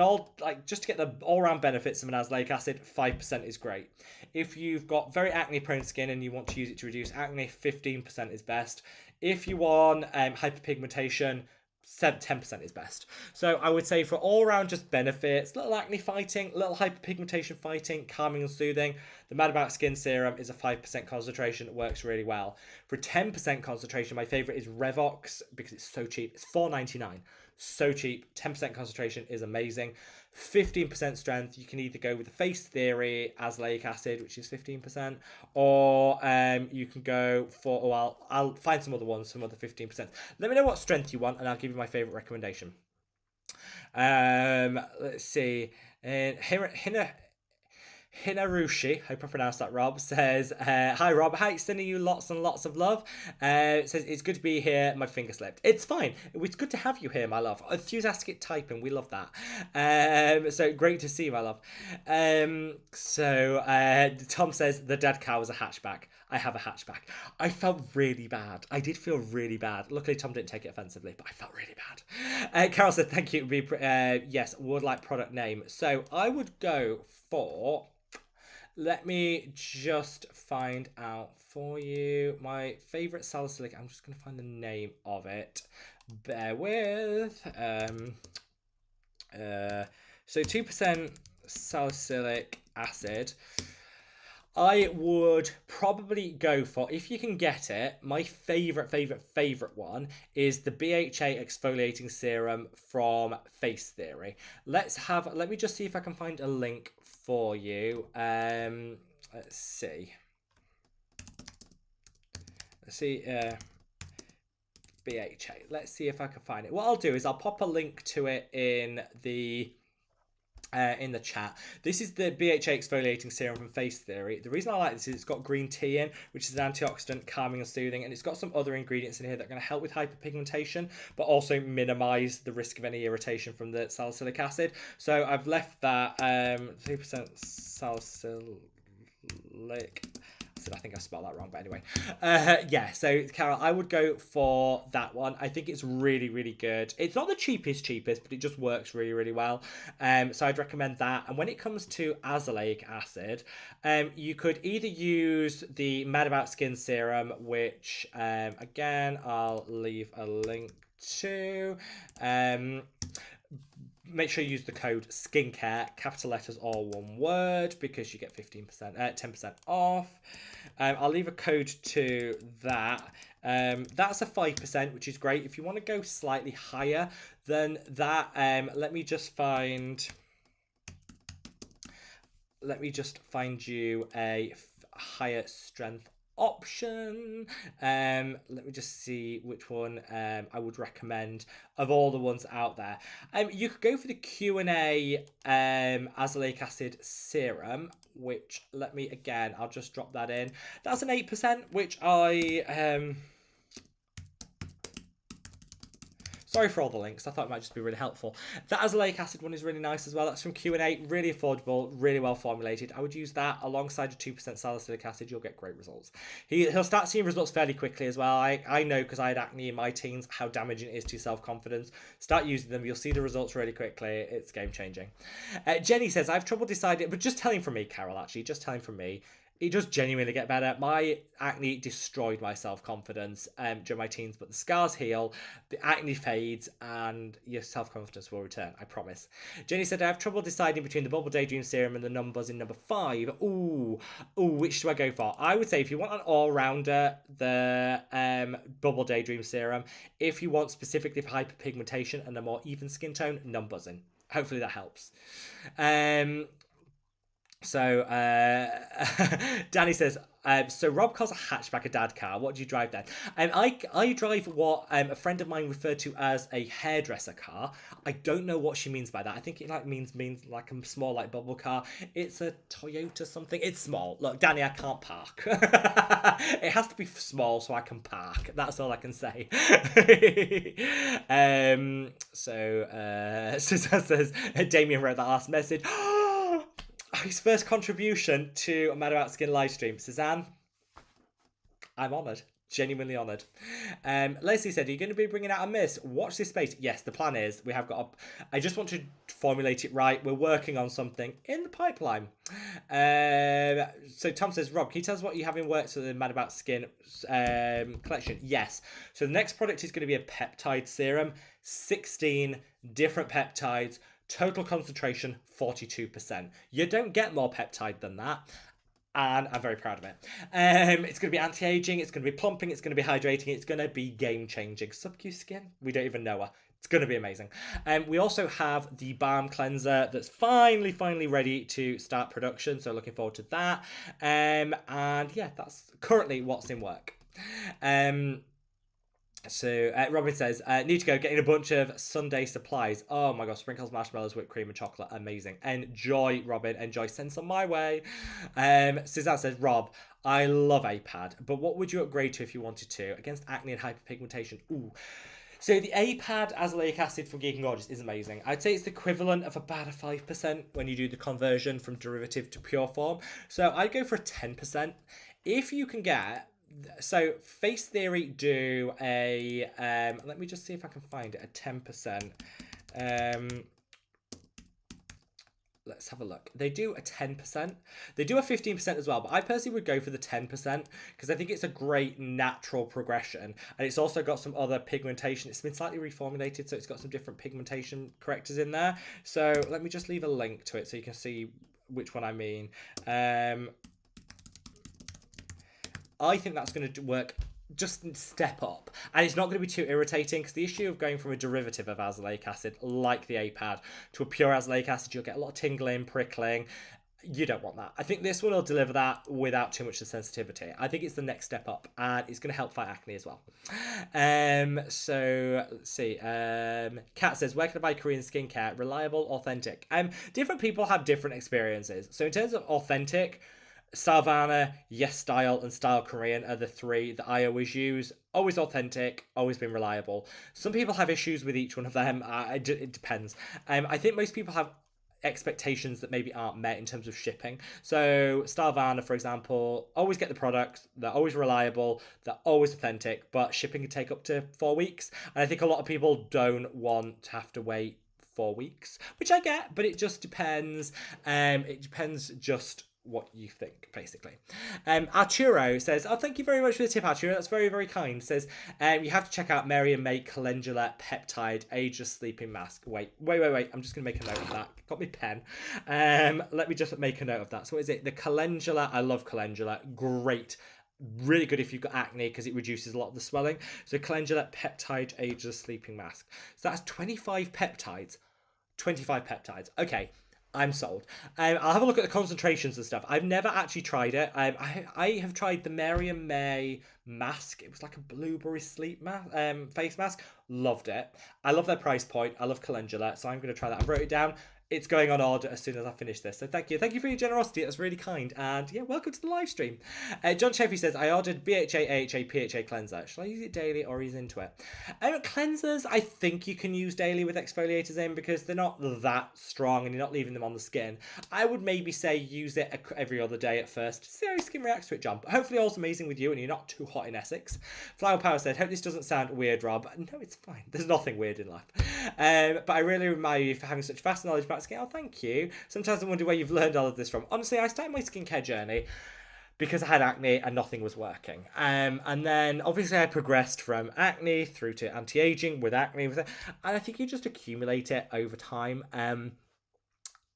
just to get the all-round benefits of an azelaic acid, 5% is great. If you've got very acne-prone skin and you want to use it to reduce acne, 15% is best. If you want hyperpigmentation, 10% is best. So I would say for all around just benefits, little acne fighting, little hyperpigmentation fighting, calming and soothing, the Mad About Skin Serum is a 5% concentration. It works really well. For 10% concentration, my favorite is Revox because it's so cheap. It's $4.99. So cheap. 10% concentration is amazing. 15% strength, you can either go with the Face Theory azelaic acid, which is 15%, or you can go for, I'll find some other ones, some other 15%. Let me know what strength you want and I'll give you my favorite recommendation. Let's see. Hinarushi, hope I pronounced that, Rob, says, hi Rob, hi, sending you lots and lots of love. Says, it's good to be here, my finger slipped. It's fine, it's good to have you here, my love. Enthusiastic typing, we love that. So great to see you, my love. Tom says, the dead cow was a hatchback. I have a hatchback. I felt really bad. I did feel really bad. Luckily, Tom didn't take it offensively, but I felt really bad. Carol said, thank you. Yes, would like product name. So I would go for... Let me just find out for you my favorite salicylic. I'm just going to find the name of it. Bear with. So 2% salicylic acid. I would probably go for, if you can get it, my favorite one is the BHA exfoliating serum from Face Theory. Let me just see if I can find a link for you. Let's see. BHA. Let's see if I can find it. What I'll do is I'll pop a link to it in the chat. This is the BHA exfoliating serum from Face Theory. The reason I like this is it's got green tea in, which is an antioxidant, calming and soothing, and it's got some other ingredients in here that are going to help with hyperpigmentation, but also minimize the risk of any irritation from the salicylic acid. So I've left that 3% salicylic. I think I spelled that wrong, but anyway. Yeah, so Carol, I would go for that one. I think it's really, really good. It's not the cheapest, but it just works really, really well. So I'd recommend that. And when it comes to azelaic acid, you could either use the Mad About Skin serum, which, again, I'll leave a link to. Make sure you use the code skincare, capital letters, all one word, because you get 10% off. I'll leave a code to that. That's a 5%, which is great. If you want to go slightly higher than that, let me just find you a higher strength option. Let me just see which one I would recommend of all the ones out there. You could go for the Q&A azelaic acid serum, which I'll just drop that in. That's an 8%, which sorry for all the links. I thought it might just be really helpful. That azelaic acid one is really nice as well. That's from Q&A. Really affordable, really well formulated. I would use that alongside a 2% salicylic acid. You'll get great results. He'll start seeing results fairly quickly as well. I know, because I had acne in my teens, how damaging it is to self-confidence. Start using them. You'll see the results really quickly. It's game-changing. Jenny says, I have trouble deciding, but just telling from me, Carol, actually. Just telling from me. It does genuinely get better. My acne destroyed my self-confidence during my teens, but the scars heal, the acne fades, and your self-confidence will return, I promise. Jenny said, I have trouble deciding between the Bubble Daydream Serum and the numbers in number 5. Ooh, which do I go for? I would say if you want an all-rounder, the Bubble Daydream Serum. If you want specifically for hyperpigmentation and a more even skin tone, numbers in. Hopefully that helps. So, Danny says, so Rob calls a hatchback a dad car. What do you drive then? I drive what a friend of mine referred to as a hairdresser car. I don't know what she means by that. I think it means like a small like bubble car. It's a Toyota something. It's small. Look, Danny, I can't park. It has to be small so I can park. That's all I can say. Suzanne says, Damien wrote that last message. His first contribution to a Mad About Skin livestream. Suzanne, I'm honoured. Genuinely honoured. Leslie said, are you going to be bringing out a mist? Watch this space. Yes, the plan is we have got I just want to formulate it right. We're working on something in the pipeline. So Tom says, Rob, can you tell us what you have in works for the Mad About Skin collection? Yes. So the next product is going to be a peptide serum. 16 different peptides. Total concentration, 42%. You don't get more peptide than that. And I'm very proud of it. It's going to be anti-aging. It's going to be plumping. It's going to be hydrating. It's going to be game-changing. Sub-Q skin? We don't even know her. It's going to be amazing. We also have the balm cleanser that's finally ready to start production. So looking forward to that. And yeah, that's currently what's in work. So Robin says, need to go getting a bunch of Sunday supplies. Oh my god, sprinkles, marshmallows, whipped cream and chocolate. Amazing. Enjoy, Robin. Enjoy. Send some my way. Suzanne says, Rob, I love APAD, but what would you upgrade to if you wanted to? Against acne and hyperpigmentation. Ooh. So the APAD azelaic acid from Geek and Gorgeous is amazing. I'd say it's the equivalent of about a 5% when you do the conversion from derivative to pure form. So I'd go for a 10%. If you can get... So Face Theory do a let me just see if I can find it, a 10%. Let's have a look. They do a 10%. They do a 15% as well, but I personally would go for the 10% because I think it's a great natural progression, and it's also got some other pigmentation. It's been slightly reformulated, so it's got some different pigmentation correctors in there. So let me just leave a link to it so you can see which one I mean. I think that's going to work just step up, and it's not going to be too irritating, because the issue of going from a derivative of azelaic acid like the APAD to a pure azelaic acid, you'll get a lot of tingling, prickling. You don't want that. I think this one will deliver that without too much of sensitivity. I think it's the next step up, and it's going to help fight acne as well. So let's see. Kat says, where can I buy Korean skincare? Reliable, authentic. Different people have different experiences. So in terms of authentic, Stylevana, Yes Style, and Style Korean are the three that I always use. Always authentic, always been reliable. Some people have issues with each one of them. It depends. I think most people have expectations that maybe aren't met in terms of shipping. So Stylevana, for example, always get the products. They're always reliable. They're always authentic, but shipping can take up to 4 weeks. And I think a lot of people don't want to have to wait 4 weeks, which I get, but it just depends. It depends just what you think, basically. Arturo says, oh, thank you very much for the tip, Arturo. That's very, very kind. Says, you have to check out Mary and May Calendula Peptide Ageless Sleeping Mask. Wait. I'm just going to make a note of that. Got my pen. Let me just make a note of that. So what is it? The Calendula. I love Calendula. Great. Really good if you've got acne, because it reduces a lot of the swelling. So Calendula Peptide Ageless Sleeping Mask. So that's 25 peptides. 25 peptides. Okay. I'm sold. I'll have a look at the concentrations and stuff. I've never actually tried it. I have tried the Mary and May mask. It was like a blueberry sleep face mask. Loved it. I love their price point. I love Calendula, so I'm going to try that. I wrote it down. It's going on order as soon as I finish this. So thank you. Thank you for your generosity. That's really kind. And yeah, welcome to the live stream. John Cheffy says, I ordered BHA, AHA, PHA cleanser. Shall I use it daily or ease into it? Cleansers, I think you can use daily with exfoliators in, because they're not that strong and you're not leaving them on the skin. I would maybe say use it every other day at first to see how your skin reacts to it, John. But hopefully all's amazing with you and you're not too hot in Essex. Flower Power said, hope this doesn't sound weird, Rob. No, it's fine. There's nothing weird in life. But I really admire you for having such vast knowledge about skin. Oh, thank you. Sometimes I wonder where you've learned all of this from. Honestly, I started my skincare journey because I had acne and nothing was working. And then obviously I progressed from acne through to anti-aging with acne. And I think you just accumulate it over time.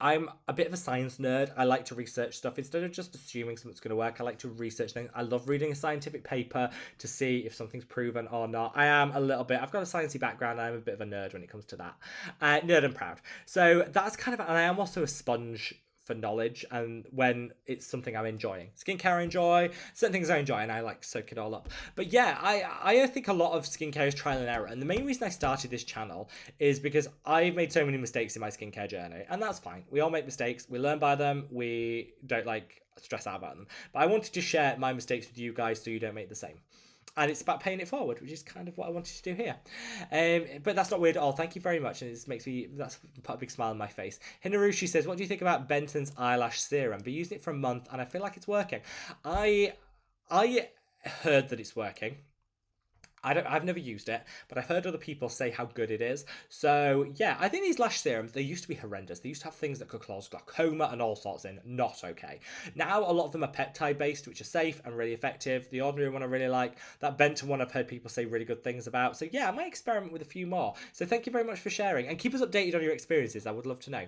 I'm a bit of a science nerd. I like to research stuff. Instead of just assuming something's going to work, I like to research things. I love reading a scientific paper to see if something's proven or not. I am a little bit, I've got a sciencey background. I'm a bit of a nerd when it comes to that. Nerd and proud. So that's kind of, and I am also a sponge for knowledge, and when it's something I'm enjoying. Skincare I enjoy, certain things I enjoy, and I like soak it all up. But yeah, I think a lot of skincare is trial and error, and the main reason I started this channel is because I've made so many mistakes in my skincare journey, and that's fine. We all make mistakes, we learn by them, we don't stress out about them. But I wanted to share my mistakes with you guys so you don't make the same. And it's about paying it forward, which is kind of what I wanted to do here. But that's not weird at all. Thank you very much. And it makes me, that's put a big smile on my face. Hinarushi says, what do you think about Benton's eyelash serum? Been using it for a month and I feel like it's working. I heard that it's working. I've never used it, but I've heard other people say how good it is. So yeah, I think these lash serums, they used to be horrendous. They used to have things that could cause glaucoma and all sorts in. Not okay. Now a lot of them are peptide based, which are safe and really effective. The Ordinary one I really like. That Benton one I've heard people say really good things about. So yeah, I might experiment with a few more. So thank you very much for sharing, and keep us updated on your experiences. I would love to know.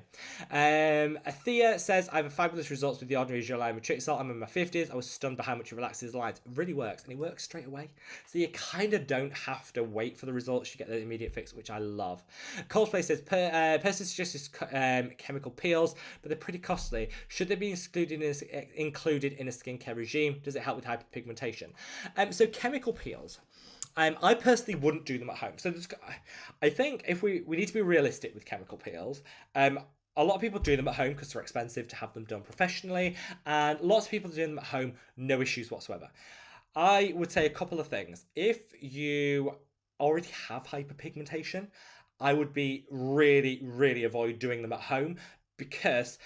Thea says, I have fabulous results with the Ordinary Gel Line Matrixol. I'm in my 50s. I was stunned by how much it relaxes the lines. It really works, and it works straight away. So you kind of don't have to wait for the results. You get the immediate fix, which I love. Coldplay says, person suggests chemical peels, but they're pretty costly. Should they be included in a skincare regime? Does it help with hyperpigmentation? So chemical peels, I personally wouldn't do them at home. So I think if we need to be realistic with chemical peels. A lot of people do them at home because they're expensive to have them done professionally, and lots of people do them at home, no issues whatsoever. I would say a couple of things. If you already have hyperpigmentation, I would be really avoid doing them at home, because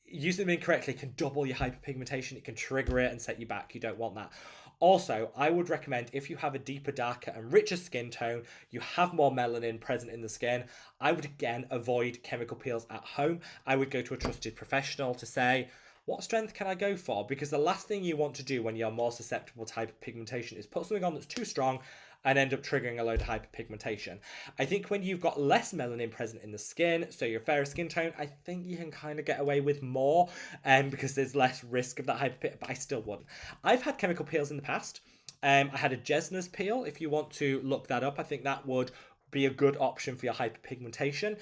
using them incorrectly can double your hyperpigmentation. It can trigger it and set you back. You don't want that. Also, I would recommend, if you have a deeper, darker and richer skin tone, you have more melanin present in the skin, I would again avoid chemical peels at home. I would go to a trusted professional to say, what strength can I go for? Because the last thing you want to do when you're more susceptible to hyperpigmentation is put something on that's too strong and end up triggering a load of hyperpigmentation. I think when you've got less melanin present in the skin, so your fairer skin tone, I think you can kind of get away with more because there's less risk of that hyperpigmentation, but I still wouldn't. I've had chemical peels in the past. I had a Jesner's peel. If you want to look that up, I think that would be a good option for your hyperpigmentation.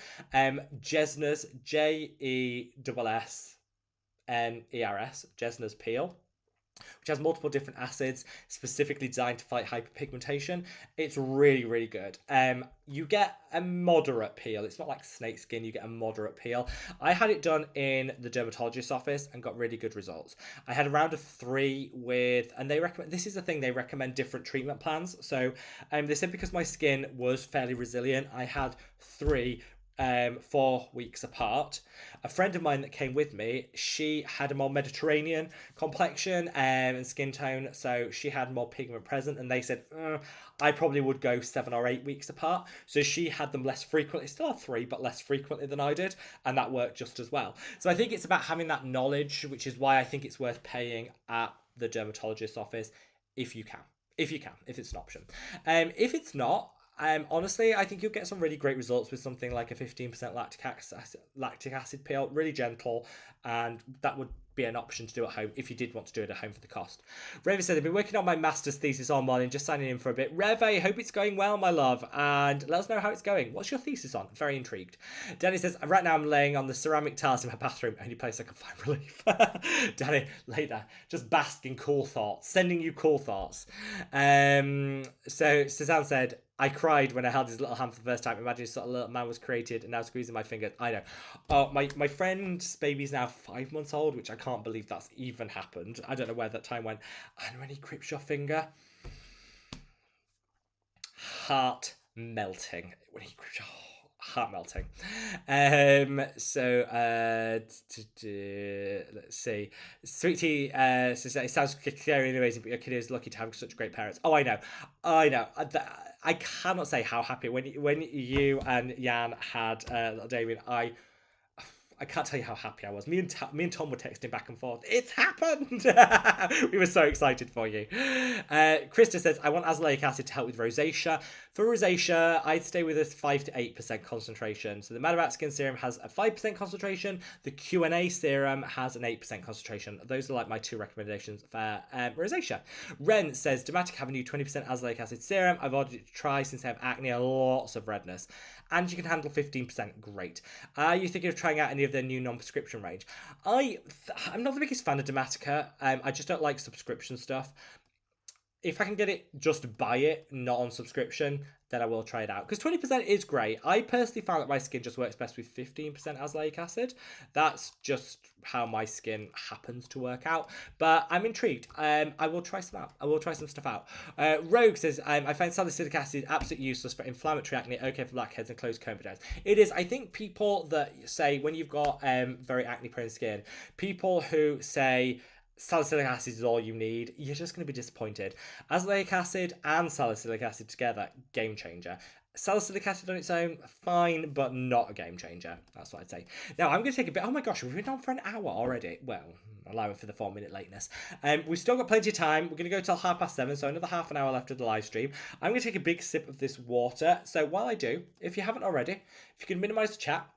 Jesner's, Jessners, Jesner's peel, which has multiple different acids specifically designed to fight hyperpigmentation. It's really, really good. You get a moderate peel. It's not like snake skin, you get a moderate peel. I had it done in the dermatologist's office and got really good results. I had a round of 3 with, and they recommend, this is the thing, they recommend different treatment plans. So they said because my skin was fairly resilient, I had 3 4 weeks apart. A friend of mine that came with me, she had a more Mediterranean complexion and skin tone, so she had more pigment present, and they said I probably would go 7 or 8 weeks apart. So she had them less frequently, still had 3, but less frequently than I did, and that worked just as well. So I think it's about having that knowledge, which is why I think it's worth paying at the dermatologist's office if you can, if it's an option. If it's not, honestly, I think you'll get some really great results with something like a 15% lactic acid peel, really gentle, and that would be an option to do at home if you did want to do it at home for the cost. Reva said, I've been working on my master's thesis all morning, just signing in for a bit. Reva, I hope it's going well, my love, and let us know how it's going. What's your thesis on? Very intrigued. Danny says, right now I'm laying on the ceramic tiles in my bathroom, only place I can find relief. Danny, lay there, just bask in cool thoughts, sending you cool thoughts. So Suzanne said, I cried when I held his little hand for the first time. Imagine sort of little man was created and now squeezing my finger. I know. Oh, my friend's baby's now 5 months old, which I can't believe that's even happened. I don't know where that time went. And when he grips your finger, heart melting. When he grips your heart melting. Let's see. Sweet Tea says it sounds scary and amazing, but your kid is lucky to have such great parents. Oh, I know. I cannot say how happy when you and Jan had little Damien. I can't tell you how happy I was. Me and Tom were texting back and forth. It's happened! We were so excited for you. Krista says, I want azelaic acid to help with rosacea. For rosacea, I'd stay with a 5 to 8% concentration. So the Madabat Skin Serum has a 5% concentration. The Q&A Serum has an 8% concentration. Those are like my 2 recommendations for rosacea. Ren says, Domatic have a new 20% azelaic acid serum. I've ordered it to try since I have acne and lots of redness. And you can handle 15%. Great. Are you thinking of trying out any of their new non-prescription range? I'm not the biggest fan of Domatica. I just don't like subscription stuff. If I can get it, just buy it, not on subscription, then I will try it out. Because 20% is great. I personally found that my skin just works best with 15% azelaic acid. That's just how my skin happens to work out. But I'm intrigued. I will try some out. I will try some stuff out. Rogue says, I find salicylic acid absolutely useless for inflammatory acne, okay for blackheads and closed comb days. It is. I think people that say, when you've got very acne-prone skin, people who say salicylic acid is all you need, you're just going to be disappointed. Azelaic acid and salicylic acid together, game changer. Salicylic acid on its own, fine, but not a game changer. That's what I'd say. Now, I'm going to take a bit... Oh my gosh, we've been on for an hour already. Well, allowing for the 4-minute lateness. We've still got plenty of time. We're going to go till 7:30, so another half an hour left of the live stream. I'm going to take a big sip of this water. So while I do, if you haven't already, if you can minimise the chat,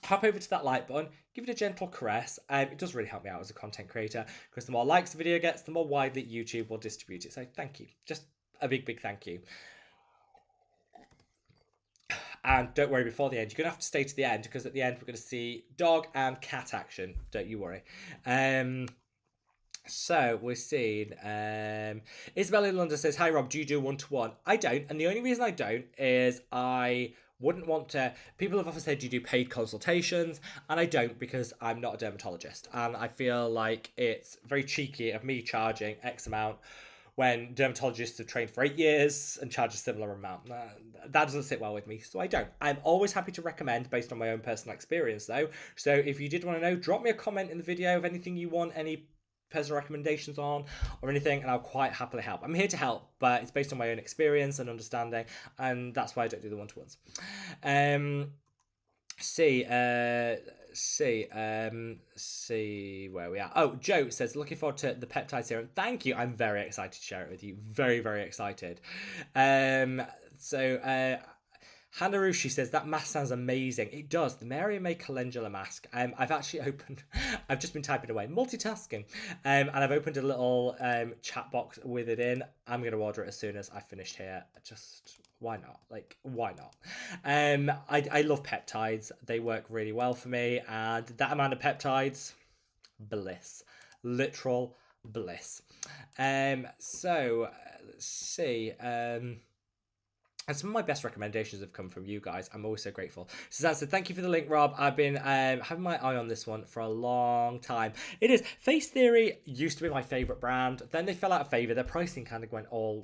hop over to that like button, give it a gentle caress. It does really help me out as a content creator, because the more likes the video gets, the more widely YouTube will distribute it. So thank you. Just a big thank you. And don't worry, before the end, you're going to have to stay to the end, because at the end we're going to see dog and cat action. Don't you worry. So we're seeing Isabel in London says, hi Rob, do you do one-to-one? I don't, and the only reason I don't is I wouldn't want to... People have often said, do you do paid consultations? And I don't, because I'm not a dermatologist, and I feel like it's very cheeky of me charging X amount when dermatologists have trained for 8 years and charge a similar amount. That doesn't sit well with me, so I don't. I'm always happy to recommend based on my own personal experience, though. So if you did want to know, drop me a comment in the video of anything you want, any personal recommendations on or anything, and I'll quite happily help. I'm here to help, but it's based on my own experience and understanding, and that's why I don't do the one-to-ones. see where we are. Oh, Joe says, looking forward to the peptide serum. Thank you. I'm very excited to share it with you. Very, very excited. Um, so, Hannah Rushi says that mask sounds amazing. It does. The Mary May calendula mask. I've actually opened. I've just been typing away, multitasking, and I've opened a little chat box with it in. I'm gonna order it as soon as I finished here. Just why not? Like why not? I love peptides. They work really well for me, and that amount of peptides, bliss, literal bliss. So let's see. And some of my best recommendations have come from you guys. I'm always so grateful. Suzanne said, thank you for the link, Rob. I've been having my eye on this one for a long time. It is. Face Theory used to be my favourite brand. Then they fell out of favour. Their pricing kind of went all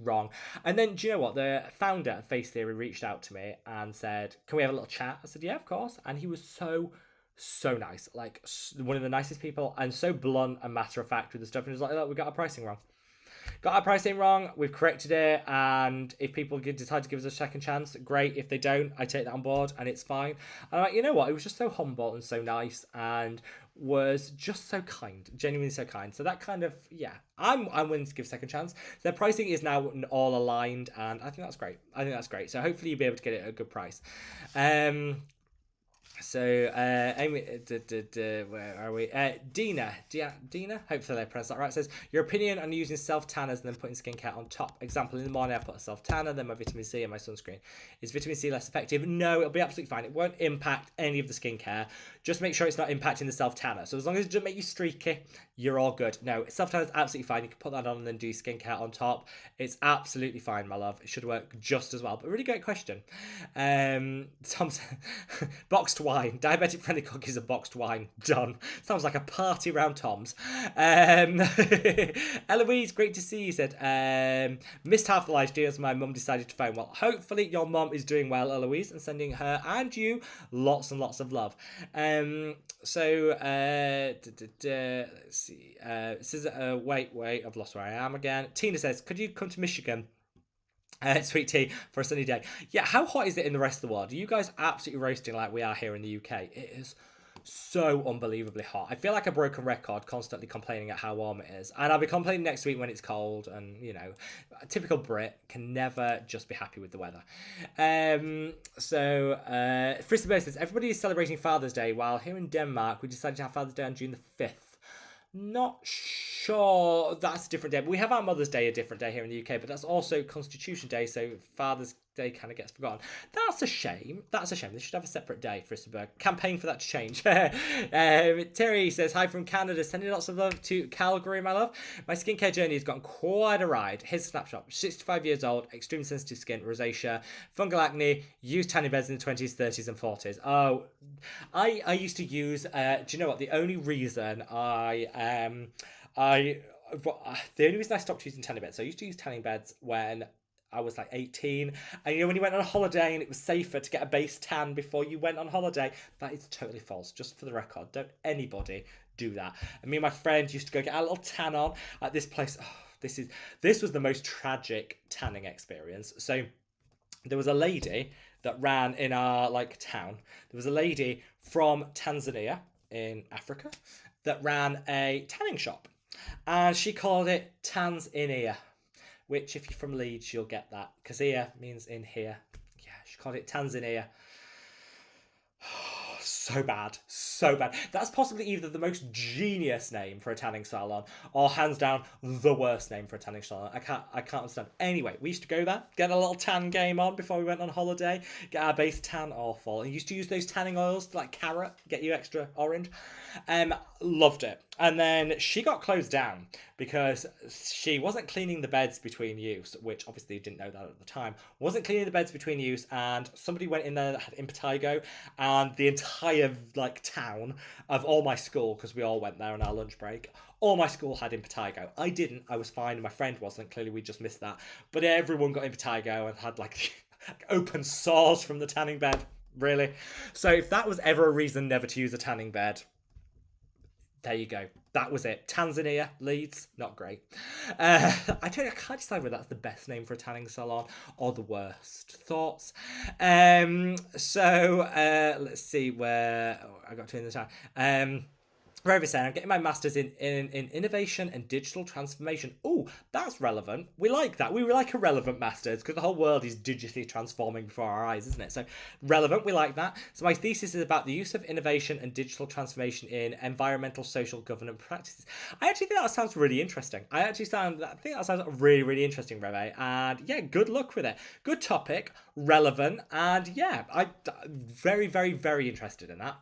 wrong. And then, do you know what? The founder of Face Theory reached out to me and said, can we have a little chat? I said, yeah, of course. And he was so nice. Like, one of the nicest people. And so blunt and matter of fact with the stuff. And he was like, look, we got our pricing wrong. Got our pricing wrong, we've corrected it, and if people decide to give us a second chance, great. If they don't, I take that on board, and it's fine. And I'm like, you know what? It was just so humble and so nice, and was just so kind, genuinely so kind. So that kind of, yeah, I'm willing to give a second chance. Their pricing is now all aligned, and I think that's great. So hopefully you'll be able to get it at a good price. So, Amy, where are we? Dina, hopefully I pronounced that right, says, your opinion on using self-tanners and then putting skincare on top. Example, in the morning I put a self-tanner, then my vitamin C and my sunscreen. Is vitamin C less effective? No, it'll be absolutely fine. It won't impact any of the skincare. Just make sure it's not impacting the self-tanner. So as long as it doesn't make you streaky, you're all good. No, self-tanner is absolutely fine. You can put that on and then do skincare on top. It's absolutely fine, my love. It should work just as well. But really great question. Tom's boxed wine. Diabetic friendly cookies and boxed wine. Done. Sounds like a party round Tom's. Eloise, great to see you. Said, missed half the live stream as my mum decided to phone. Well, hopefully your mum is doing well, Eloise, and sending her and you lots and lots of love. Let's see. Says, wait, I've lost where I am again. Tina says, could you come to Michigan? Sweet tea for a sunny day. Yeah, how hot is it in the rest of the world? Are you guys absolutely roasting like we are here in the UK? It is so unbelievably hot. I feel like a broken record, constantly complaining at how warm it is. And I'll be complaining next week when it's cold. And, you know, a typical Brit can never just be happy with the weather. Frisbee Bird says, everybody is celebrating Father's Day, while here in Denmark, we decided to have Father's Day on June the 5th. Not sure that's a different day. But we have our Mother's Day a different day here in the UK, but that's also Constitution Day, so Father's Day kind of gets forgotten. That's a shame. They should have a separate day for Fristenberg. Campaign for that to change. Terry says, hi from Canada. Sending lots of love to Calgary, my love. My skincare journey has gotten quite a ride. Here's a snapshot. 65 years old, extremely sensitive skin, rosacea, fungal acne, used tanning beds in the 20s, 30s and 40s. Oh, I used to use, do you know what? The only reason I stopped using tanning beds, so I used to use tanning beds when I was like 18, and you know when you went on a holiday and it was safer to get a base tan before you went on holiday. That is totally false, just for the record. Don't anybody do that. And me and my friend used to go get a little tan on at this place. Oh, this was the most tragic tanning experience. So there was a lady that ran in our town. There was a lady from Tanzania in Africa that ran a tanning shop, and she called it Tans in Ear, which if you're from Leeds, you'll get that, because ear means in here. Yeah, she called it Tanzania. So bad. That's possibly either the most genius name for a tanning salon or hands down the worst name for a tanning salon. I can't understand. Anyway, we used to go there, get a little tan game on before we went on holiday, get our base tan. Awful. And used to use those tanning oils like carrot, get you extra orange. Loved it. And then she got closed down because she wasn't cleaning the beds between use, which obviously didn't know that at the time. Wasn't cleaning the beds between use, and somebody went in there that had impetigo, and the entire town of all my school, because we all went there on our lunch break, all my school had impetigo. I didn't. I was fine. My friend wasn't. Clearly, we just missed that. But everyone got impetigo and had open sores from the tanning bed. Really. So if that was ever a reason never to use a tanning bed, There you go. That was it. Tanzania, Leeds, not great. I can't decide whether that's the best name for a tanning salon or the worst. Thoughts? Let's see where I got to in the time. Rover saying, I'm getting my master's in innovation and digital transformation. Oh, that's relevant. We like that. We like a relevant master's because the whole world is digitally transforming before our eyes, isn't it? So relevant, we like that. So my thesis is about the use of innovation and digital transformation in environmental, social, governance practices. I actually think that sounds really interesting. I think that sounds really, really interesting, Reve. And yeah, good luck with it. Good topic, relevant, and yeah, I'm very, very, very interested in that.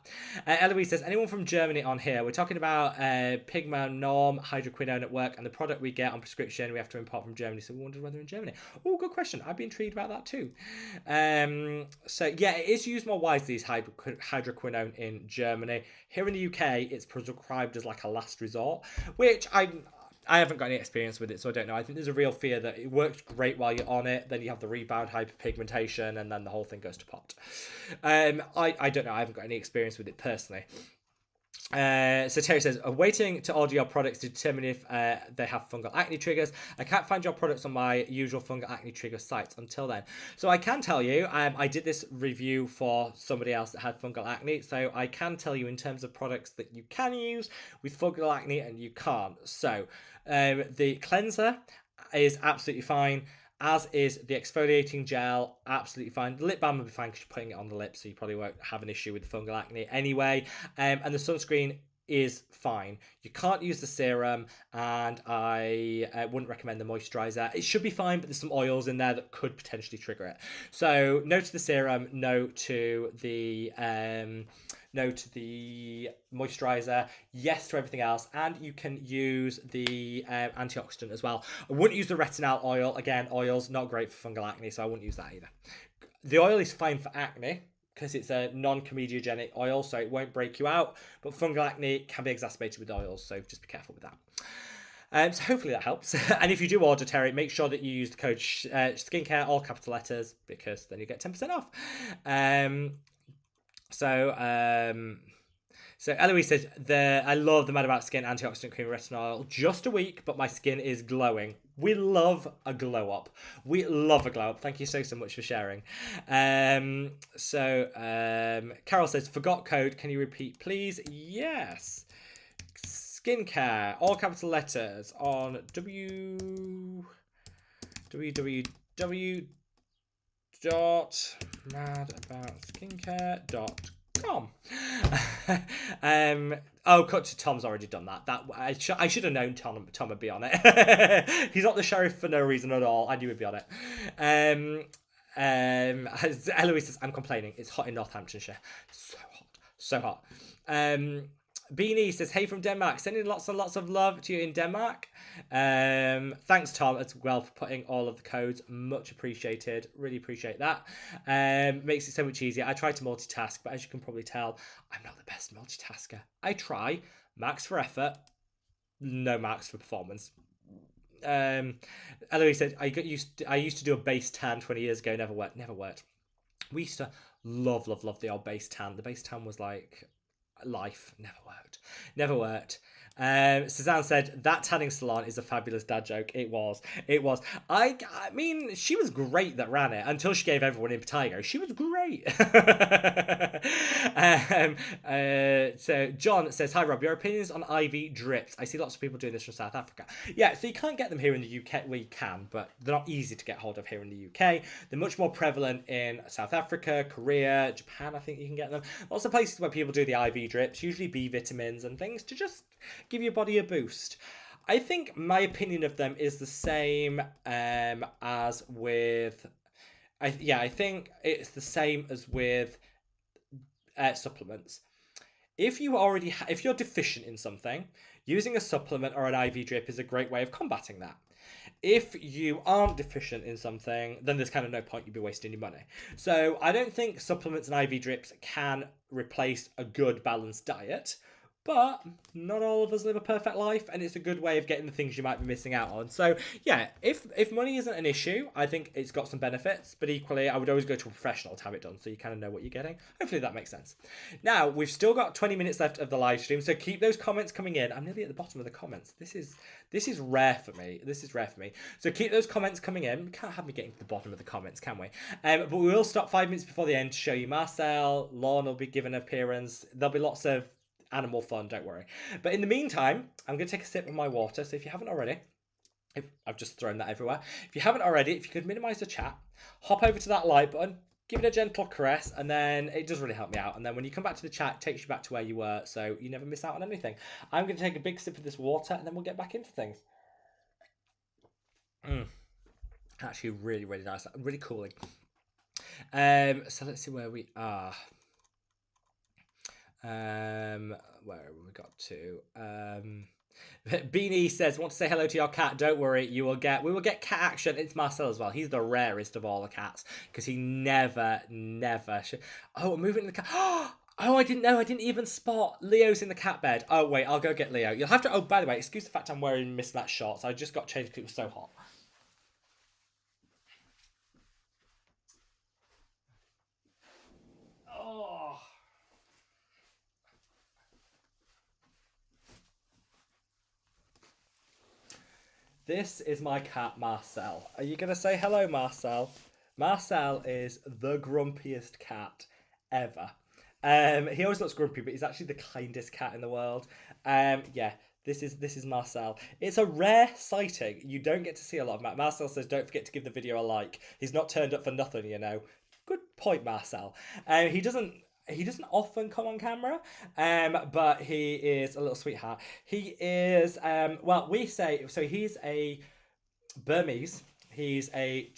Eloise says, anyone from Germany on here? We're talking about pigmental hydroquinone at work, and the product we get on prescription we have to import from Germany, so we wondered whether in Germany. Oh, good question. I'd be intrigued about that too. So yeah, it is used more widely, these hydroquinone in Germany. Here in the UK, it's prescribed as like a last resort, which I haven't got any experience with it, so I don't know. I think there's a real fear that it works great while you're on it, then you have the rebound hyperpigmentation, and then the whole thing goes to pot. I don't know. I haven't got any experience with it personally. So Terry says, waiting to order your products to determine if they have fungal acne triggers. I can't find your products on my usual fungal acne trigger sites until then. So I can tell you, I did this review for somebody else that had fungal acne. So I can tell you in terms of products that you can use with fungal acne and you can't. So the cleanser is absolutely fine. As is the exfoliating gel, absolutely fine. The lip balm will be fine because you're putting it on the lips, so you probably won't have an issue with the fungal acne anyway. And the sunscreen is fine. You can't use the serum, and I wouldn't recommend the moisturizer. It should be fine, but there's some oils in there that could potentially trigger it. So no to the serum, no to the moisturizer, yes to everything else, and you can use the antioxidant as well. I wouldn't use the retinol oil. Again, oil's not great for fungal acne, so I wouldn't use that either. The oil is fine for acne because it's a non-comedogenic oil, so it won't break you out, but fungal acne can be exacerbated with oils, so just be careful with that. So hopefully that helps. And if you do order, Terry, make sure that you use the code skincare, all capital letters, because then you get 10% off. So Eloise says, I love the Mad About Skin antioxidant cream retinol. Just a week, but my skin is glowing. We love a glow up. We love a glow up. Thank you so much for sharing. Carol says, forgot code. Can you repeat, please? Yes. Skincare, all capital letters on www.madaboutskincare.com. Cut to Tom's already done that. I should have known Tom would be on it. He's not the sheriff for no reason at all. I knew he'd be on it. Eloise says, I'm complaining. It's hot in Northamptonshire. So hot. Beanie says, hey from Denmark, sending lots and lots of love to you in Denmark. Thanks, Tom, as well, for putting all of the codes. Much appreciated. Really appreciate that. Makes it so much easier. I try to multitask, but as you can probably tell, I'm not the best multitasker. I try. Max for effort, no max for performance. Eloise said, I used to do a base tan 20 years ago. Never worked. We used to love the old base tan. The base tan was like life. Never worked. Suzanne said, that tanning salon is a fabulous dad joke. It was. I mean, she was great that ran it until she gave everyone impetigo. She was great. So John says, hi Rob, your opinions on IV drips? I see lots of people doing this from South Africa. Yeah, so you can't get them here in the UK. Well, you can, but they're not easy to get hold of here in the UK. They're much more prevalent in South Africa, Korea, Japan. I think you can get them. Lots of places where people do the IV drips, usually B vitamins and things to just give your body a boost. I think my opinion of them is the same as with... I think it's the same as with supplements. If you're deficient in something, using a supplement or an IV drip is a great way of combating that. If you aren't deficient in something, then there's kind of no point you'd be wasting your money. So I don't think supplements and IV drips can replace a good balanced diet, But not all of us live a perfect life, and it's a good way of getting the things you might be missing out on. So yeah, if money isn't an issue, I think it's got some benefits. But equally, I would always go to a professional to have it done, so you kind of know what you're getting. Hopefully that makes sense. Now we've still got 20 minutes left of the live stream, so keep those comments coming in. I'm nearly at the bottom of the comments. This is rare for me. This is rare for me. So keep those comments coming in. We can't have me getting to the bottom of the comments, can we? But we will stop 5 minutes before the end to show you Marcel. Lorne will be giving an appearance. There'll be lots of animal fun, don't worry. But in the meantime, I'm going to take a sip of my water. So if you haven't already, I've just thrown that everywhere. If you haven't already, if you could minimize the chat, hop over to that like button, give it a gentle caress, and then it does really help me out. And then when you come back to the chat, it takes you back to where you were, so you never miss out on anything. I'm going to take a big sip of this water, and then we'll get back into things. Actually, really, really nice. Really cooling. So let's see where we are. Where have we got to? Beanie says, want to say hello to your cat? Don't worry, we will get cat action. It's Marcel as well. He's the rarest of all the cats because he never Oh, I'm moving the cat. Oh, I didn't know. I didn't even spot Leo's in the cat bed. Oh wait, I'll go get Leo. You'll have to. Oh, by the way, excuse the fact I'm wearing mismatched shorts. I just got changed because it was so hot. This is my cat, Marcel. Are you going to say hello, Marcel? Marcel is the grumpiest cat ever. He always looks grumpy, but he's actually the kindest cat in the world. Yeah, this is Marcel. It's a rare sighting. You don't get to see a lot of Matt. Marcel says, don't forget to give the video a like. He's not turned up for nothing, you know. Good point, Marcel. He doesn't often come on camera, but he is a little sweetheart. He is, well, we say, so he's a Burmese. He's a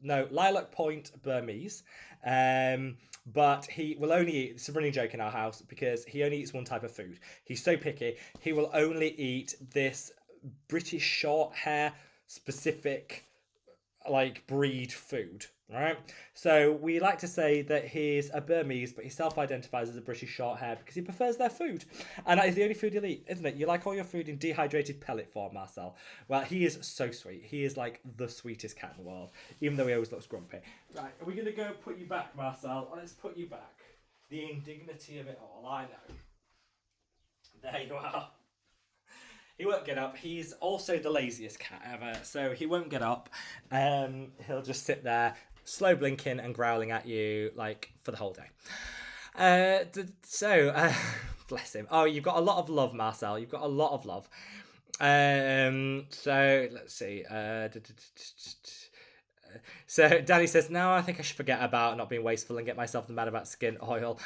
lilac point Burmese. But he will only eat, it's a running joke in our house, because he only eats one type of food. He's so picky. He will only eat this British short hair specific, like, breed food. Right, so we like to say that he's a Burmese, but he self-identifies as a British short hair because he prefers their food, and that is the only food he'll eat, isn't it? You like all your food in dehydrated pellet form, Marcel. Well, he is so sweet. He is like the sweetest cat in the world, even though he always looks grumpy. Right, are we gonna go put you back, Marcel? Let's put you back. The indignity of it all, I know. There you are. He won't get up. He's also the laziest cat ever, so he won't get up. He'll just sit there, slow blinking and growling at you, like, for the whole day. Bless him. Oh, you've got a lot of love, Marcel. You've got a lot of love. So, let's see. So, Danny says, now I think I should forget about not being wasteful and get myself the Mad About Skin oil.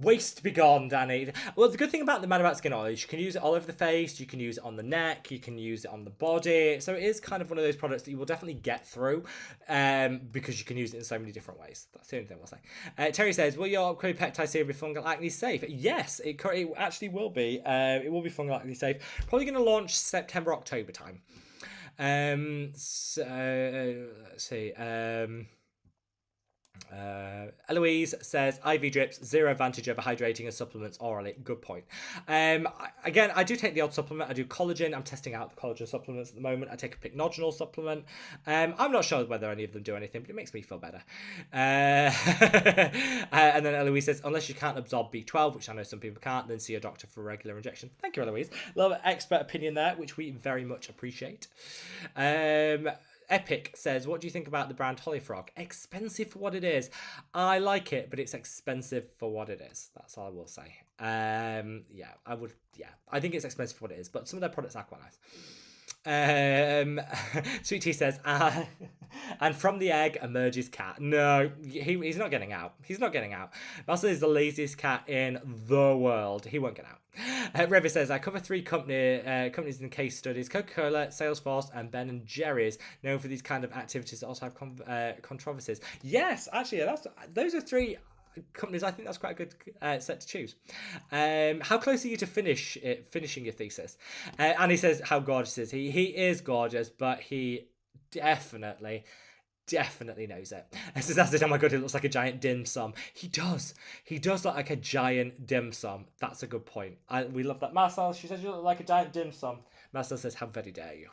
Waste be gone, Danny. Well, the good thing about the Mad About Skin oil is you can use it all over the face, you can use it on the neck, you can use it on the body. So it is kind of one of those products that you will definitely get through because you can use it in so many different ways. That's the only thing I'll say. Terry says, will your upgraded peptide serum be fungal acne safe? Yes, it actually will be. It will be fungal acne safe. Probably going to launch September, October time. So let's see. Eloise says IV drips, zero advantage over hydrating and supplements orally. Good point. Again, I do take the odd supplement. I do collagen. I'm testing out the collagen supplements at the moment. I take a pycnogenol supplement. I'm not sure whether any of them do anything, but it makes me feel better. And then Eloise says, unless you can't absorb B12, which I know some people can't, then see a doctor for a regular injection. Thank you, Eloise. A little expert opinion there, which we very much appreciate. Epic says, what do you think about the brand Hollyfrog? Expensive for what it is. I like it, but it's expensive for what it is. That's all I will say. I think it's expensive for what it is, but some of their products are quite nice. Sweet Tea says, and from the egg emerges cat. No, he's not getting out. He's not getting out. Marcel is the laziest cat in the world. He won't get out. Revi says, I cover 3 companies in case studies: Coca-Cola, Salesforce, and Ben & Jerry's, known for these kind of activities that also have controversies. Yes, actually, those are 3 companies. I think that's quite a good set to choose. How close are you to finishing your thesis? And he says how gorgeous is he. He is gorgeous, but he definitely definitely knows it. And Suzanne said, oh my god, it looks like a giant dim sum. He does look like a giant dim sum. That's a good point. We love that. Marcel, she says you look like a giant dim sum. Marcel says, how very dare you.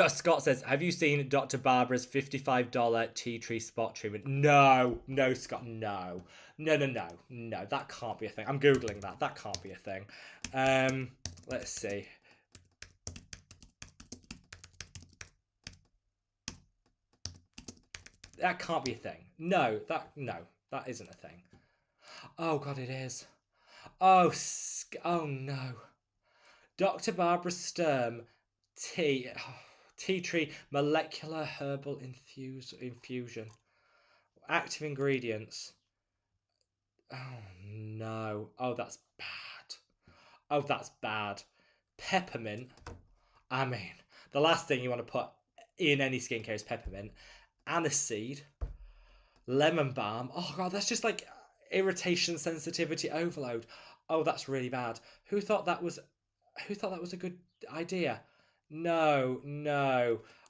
Scott says, have you seen Dr. Barbara's $55 tea tree spot treatment? No, Scott, no, that can't be a thing. I'm Googling that. That can't be a thing. Let's see. That can't be a thing. No, that isn't a thing. Oh god, it is. Oh no. Dr. Barbara Sturm tea tree molecular herbal infusion. Active ingredients. Oh no. Oh, that's bad. Peppermint. I mean, the last thing you want to put in any skincare is peppermint. Aniseed. Lemon balm. Oh god, that's just like irritation sensitivity overload. Oh, that's really bad. Who thought that was a good idea? No.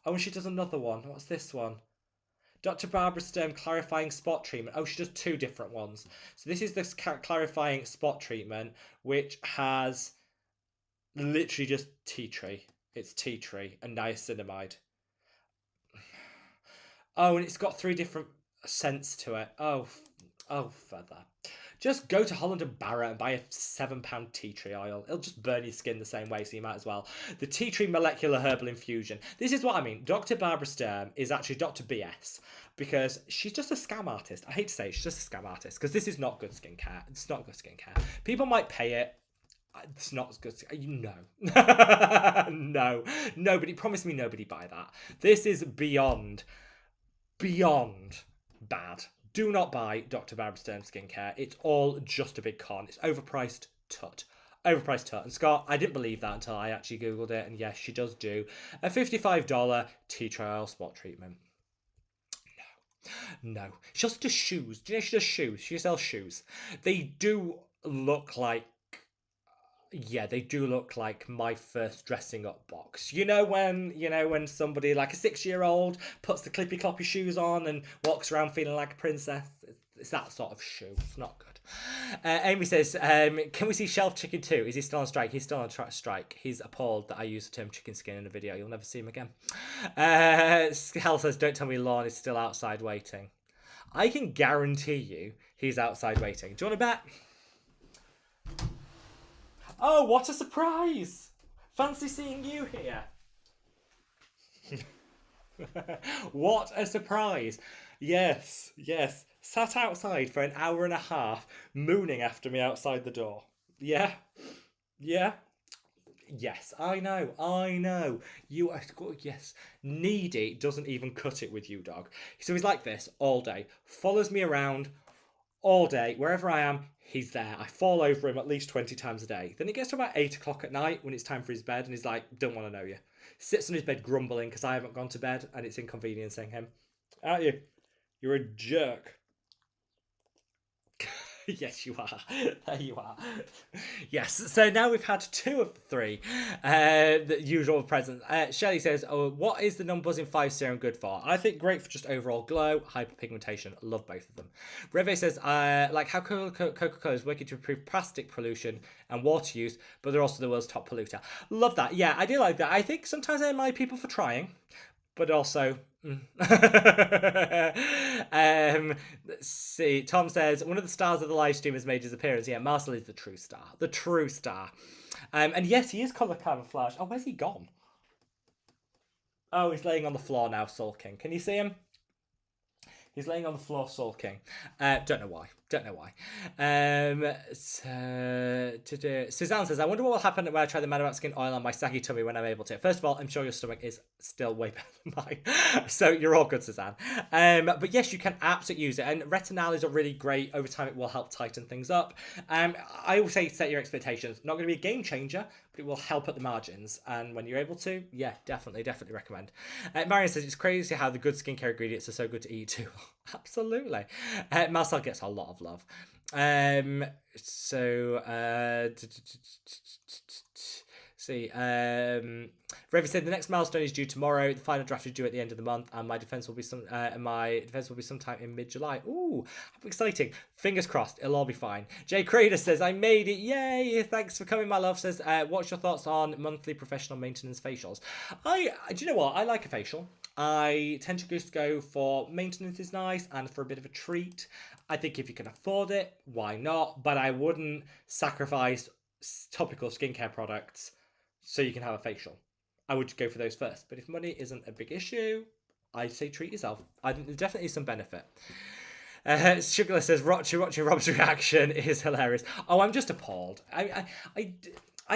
Oh, and she does another one. What's this one? Dr. Barbara Sturm clarifying spot treatment. Oh, she does two different ones. So this is this clarifying spot treatment, which has literally just tea tree. It's tea tree and niacinamide. Oh, and it's got 3 different scents to it. Oh, further. Just go to Holland and Barrett and buy a £7 tea tree oil. It'll just burn your skin the same way, so you might as well. The tea tree molecular herbal infusion. This is what I mean. Dr. Barbara Sturm is actually Dr. BS because she's just a scam artist. I hate to say it, she's just a scam artist because this is not good skincare. It's not good skincare. People might pay it. It's not as good. No. No. Nobody. Promise me nobody buy that. This is beyond bad. Do not buy Dr. Barbara Sturm skincare. It's all just a big con. It's overpriced tut. And Scott, I didn't believe that until I actually Googled it. And yes, she does do a $55 tea tree oil spot treatment. No. She also does shoes. Do you know she does shoes? She sells shoes. They do look like my first dressing up box. You know when somebody like a 6-year-old puts the clippy cloppy shoes on and walks around feeling like a princess? It's that sort of shoe. It's not good. Amy says, can we see Shelf Chicken too? Is he still on strike? He's still on strike. He's appalled that I used the term chicken skin in a video. You'll never see him again. Hal says, don't tell me Lorne is still outside waiting. I can guarantee you he's outside waiting. Do you want to bet? Oh, what a surprise! Fancy seeing you here. What a surprise. Yes. Sat outside for an hour and a half, mooning after me outside the door. Yeah. Yes, I know. You are, yes. Needy doesn't even cut it with you, dog. So he's like this all day. Follows me around all day. Wherever I am, he's there. I fall over him at least 20 times a day. Then it gets to about 8 o'clock at night when it's time for his bed and he's like, don't want to know you. Sits on his bed grumbling because I haven't gone to bed and it's inconveniencing him. Aren't you? You're a jerk. Yes, you are. There you are. Yes, so now we've had 2 of the 3. The usual presents. Shelley says, oh, what is the non-buzzing 5 serum good for? I think great for just overall glow, hyperpigmentation. Love both of them. Reve says, like how Coca-Cola is working to improve plastic pollution and water use, but they're also the world's top polluter. Love that. Yeah, I do like that. I think sometimes I admire people for trying, but also... Let's see. Tom says one of the stars of the live stream has made his appearance. Yeah, Marcel is the true star. And yes, he is colour camouflage. Oh, where's he gone? Oh, he's laying on the floor now, sulking. Can you see him? He's laying on the floor sulking. Don't know why. Suzanne says, I wonder what will happen when I try the Man About Skin oil on my saggy tummy when I'm able to. First of all, I'm sure your stomach is still way better than mine. So you're all good, Suzanne. But yes, you can absolutely use it. And Retinol is a really great, over time it will help tighten things up. I will say set your expectations. Not going to be a game changer, but it will help at the margins. And when you're able to, yeah, definitely recommend. Marion says, it's crazy how the good skincare ingredients are so good to eat too. Absolutely. Marcel gets a lot of love. see. Revy said the next milestone is due tomorrow. The final draft is due at the end of the month, and my defense will be sometime in mid-July. Ooh, exciting! Fingers crossed, it'll all be fine. Jay Crader says I made it. Yay! Thanks for coming, my love. Says what's your thoughts on monthly professional maintenance facials? Do you know what? I like a facial. I tend to just go for maintenance is nice and for a bit of a treat. I think if you can afford it, why not? But I wouldn't sacrifice topical skincare products so you can have a facial. I would go for those first. But if money isn't a big issue, I'd say treat yourself. I think there's definitely some benefit. Sugarless says, watching Rob's reaction is hilarious. Oh, I'm just appalled. I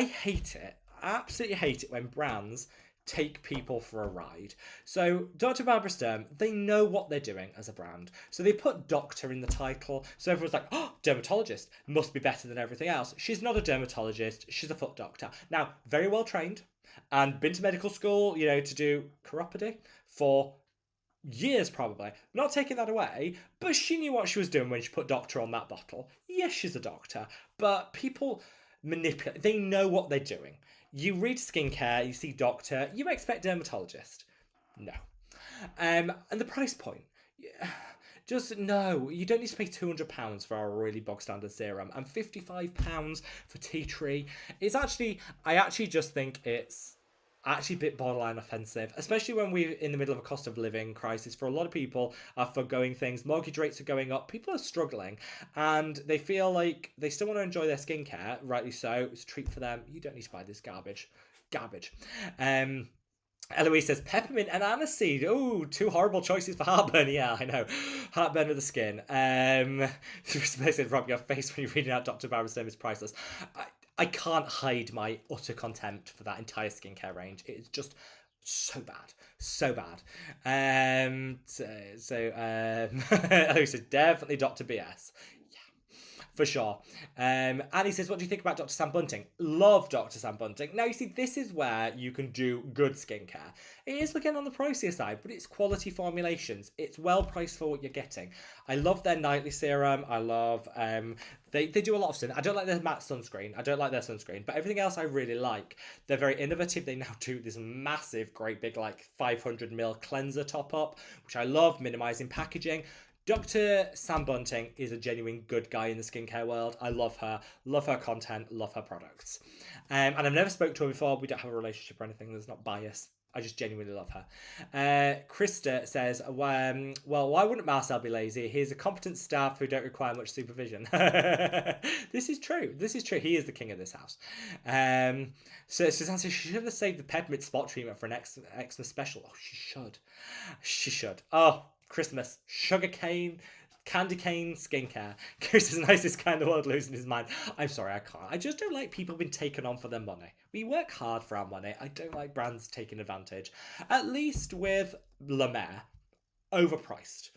hate it. I absolutely hate it when brands take people for a ride. So Dr. Barbara Sturm, they know what they're doing as a brand. So they put doctor in the title. So everyone's like, oh, dermatologist must be better than everything else. She's not a dermatologist. She's a foot doctor. Now, very well trained and been to medical school, you know, to do chiropody for years probably. Not taking that away, but she knew what she was doing when she put doctor on that bottle. Yes, she's a doctor, but people manipulate. They know what they're doing. You read skincare, you see doctor, you expect dermatologist. No. And the price point. Just no, you don't need to pay £200 for a really bog standard serum and £55 for tea tree. I actually just think it's actually a bit borderline offensive, especially when we're in the middle of a cost of living crisis. For a lot of people are forgoing things. Mortgage rates are going up. People are struggling and they feel like they still want to enjoy their skincare. Rightly so. It's a treat for them. You don't need to buy this garbage. Eloise says peppermint and aniseed. Oh, two horrible choices for heartburn. Yeah, I know. Heartburn with the skin. Said, Rob, your face when you're reading out Dr. Barbara's name is priceless. I can't hide my utter contempt for that entire skincare range. It's just so bad. So bad. Eloise says definitely Dr. BS. For sure. And he says, what do you think about Dr. Sam Bunting? Love Dr. Sam Bunting. Now, you see, this is where you can do good skincare. It is, again, on the pricier side, but it's quality formulations. It's well priced for what you're getting. I love their nightly serum. I love... They do a lot of stuff. I don't like their matte sunscreen. I don't like their sunscreen. But everything else I really like. They're very innovative. They now do this massive, great big, like, 500ml cleanser top-up, which I love, minimising packaging. Dr. Sam Bunting is a genuine good guy in the skincare world. I love her content, love her products. And I've never spoken to her before. We don't have a relationship or anything. There's not bias. I just genuinely love her. Krista says, well, why wouldn't Marcel be lazy? He's a competent staff who don't require much supervision. This is true. He is the king of this house. So Suzanne says she should have saved the peppermint spot treatment for an Xmas special. Oh, she should. Oh, Christmas, sugarcane, candy cane, skincare. Chris is the nicest guy in the world, losing his mind. I'm sorry, I can't. I just don't like people being taken on for their money. We work hard for our money. I don't like brands taking advantage. At least with La Mer, overpriced.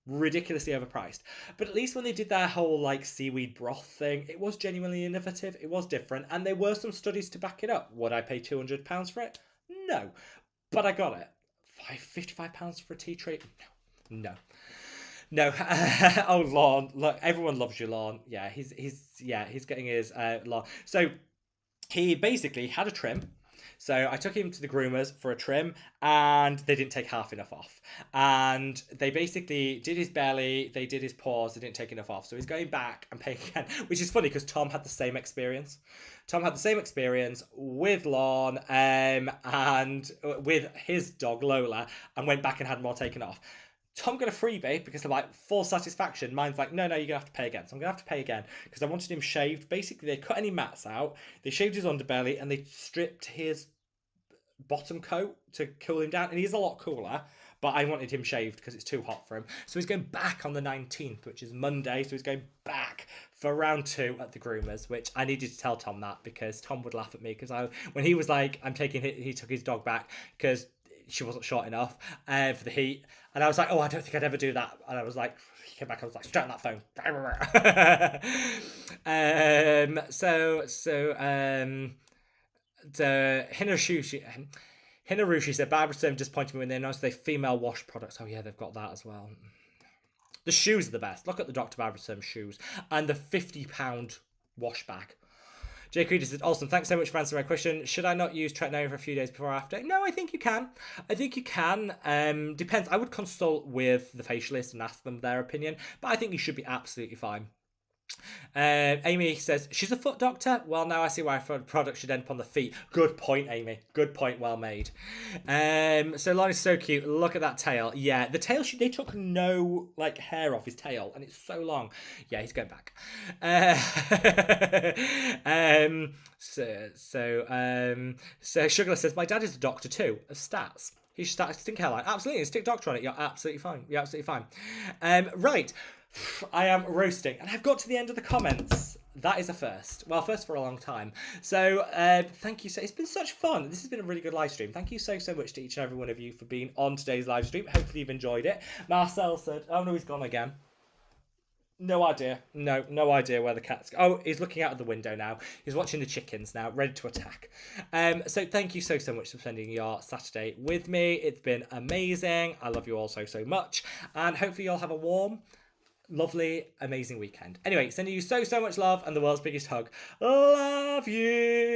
Ridiculously overpriced. But at least when they did their whole like seaweed broth thing, it was genuinely innovative. It was different. And there were some studies to back it up. Would I pay £200 for it? No. But I got it. £55 for a tea tree? No. Oh, Lorne. Look, everyone loves you, Lorne. Yeah, he's getting his Lorne. So he basically had a trim. So I took him to the groomers for a trim and they didn't take half enough off. And they basically did his belly, they did his paws, they didn't take enough off. So he's going back and paying again, which is funny because Tom had the same experience. Tom had the same experience with Lorne and with his dog Lola and went back and had more taken off. Tom got a freebie because they're like, full satisfaction. Mine's like, no, you're going to have to pay again. So I'm going to have to pay again because I wanted him shaved. Basically, they cut any mats out. They shaved his underbelly and they stripped his bottom coat to cool him down. And he's a lot cooler, but I wanted him shaved because it's too hot for him. So he's going back on the 19th, which is Monday. So he's going back for round 2 at the groomers, which I needed to tell Tom that because Tom would laugh at me because when he was like, he took his dog back because she wasn't short enough for the heat. And I was like, oh, I don't think I'd ever do that. And I was like, he came back, I was like, straight on that phone. The Hinarushi said, Barbara Sturm just pointed me when they announced they female wash products. Oh yeah, they've got that as well. The shoes are the best. Look at the Dr. Barbara Sturm shoes. And the £50 wash bag. Jake Reed said, awesome, thanks so much for answering my question. Should I not use Tretinoin for a few days before or after? No, I think you can. Depends. I would consult with the facialist and ask them their opinion, but I think you should be absolutely fine. Amy says, she's a foot doctor. Well, now I see why a product should end up on the feet. Good point, Amy. Good point, well made. So Lonnie's so cute. Look at that tail. Yeah, the tail, they took no like hair off his tail, and it's so long. Yeah, he's going back. So Sugar says, my dad is a doctor too, of stats. He should start a skincare line. Absolutely, stick doctor on it. You're absolutely fine. You're absolutely fine. Right. I am roasting, and I've got to the end of the comments. That is a first. Well, first for a long time. So, thank you. It's been such fun. This has been a really good live stream. Thank you so much to each and every one of you for being on today's live stream. Hopefully you've enjoyed it. Marcel said, oh no, he's gone again. No idea. No idea where the cat's... Oh, he's looking out of the window now. He's watching the chickens now, ready to attack. So thank you so much for spending your Saturday with me. It's been amazing. I love you all so much. And hopefully you'll have a warm, lovely, amazing weekend. Anyway, sending you so much love and the world's biggest hug. Love you.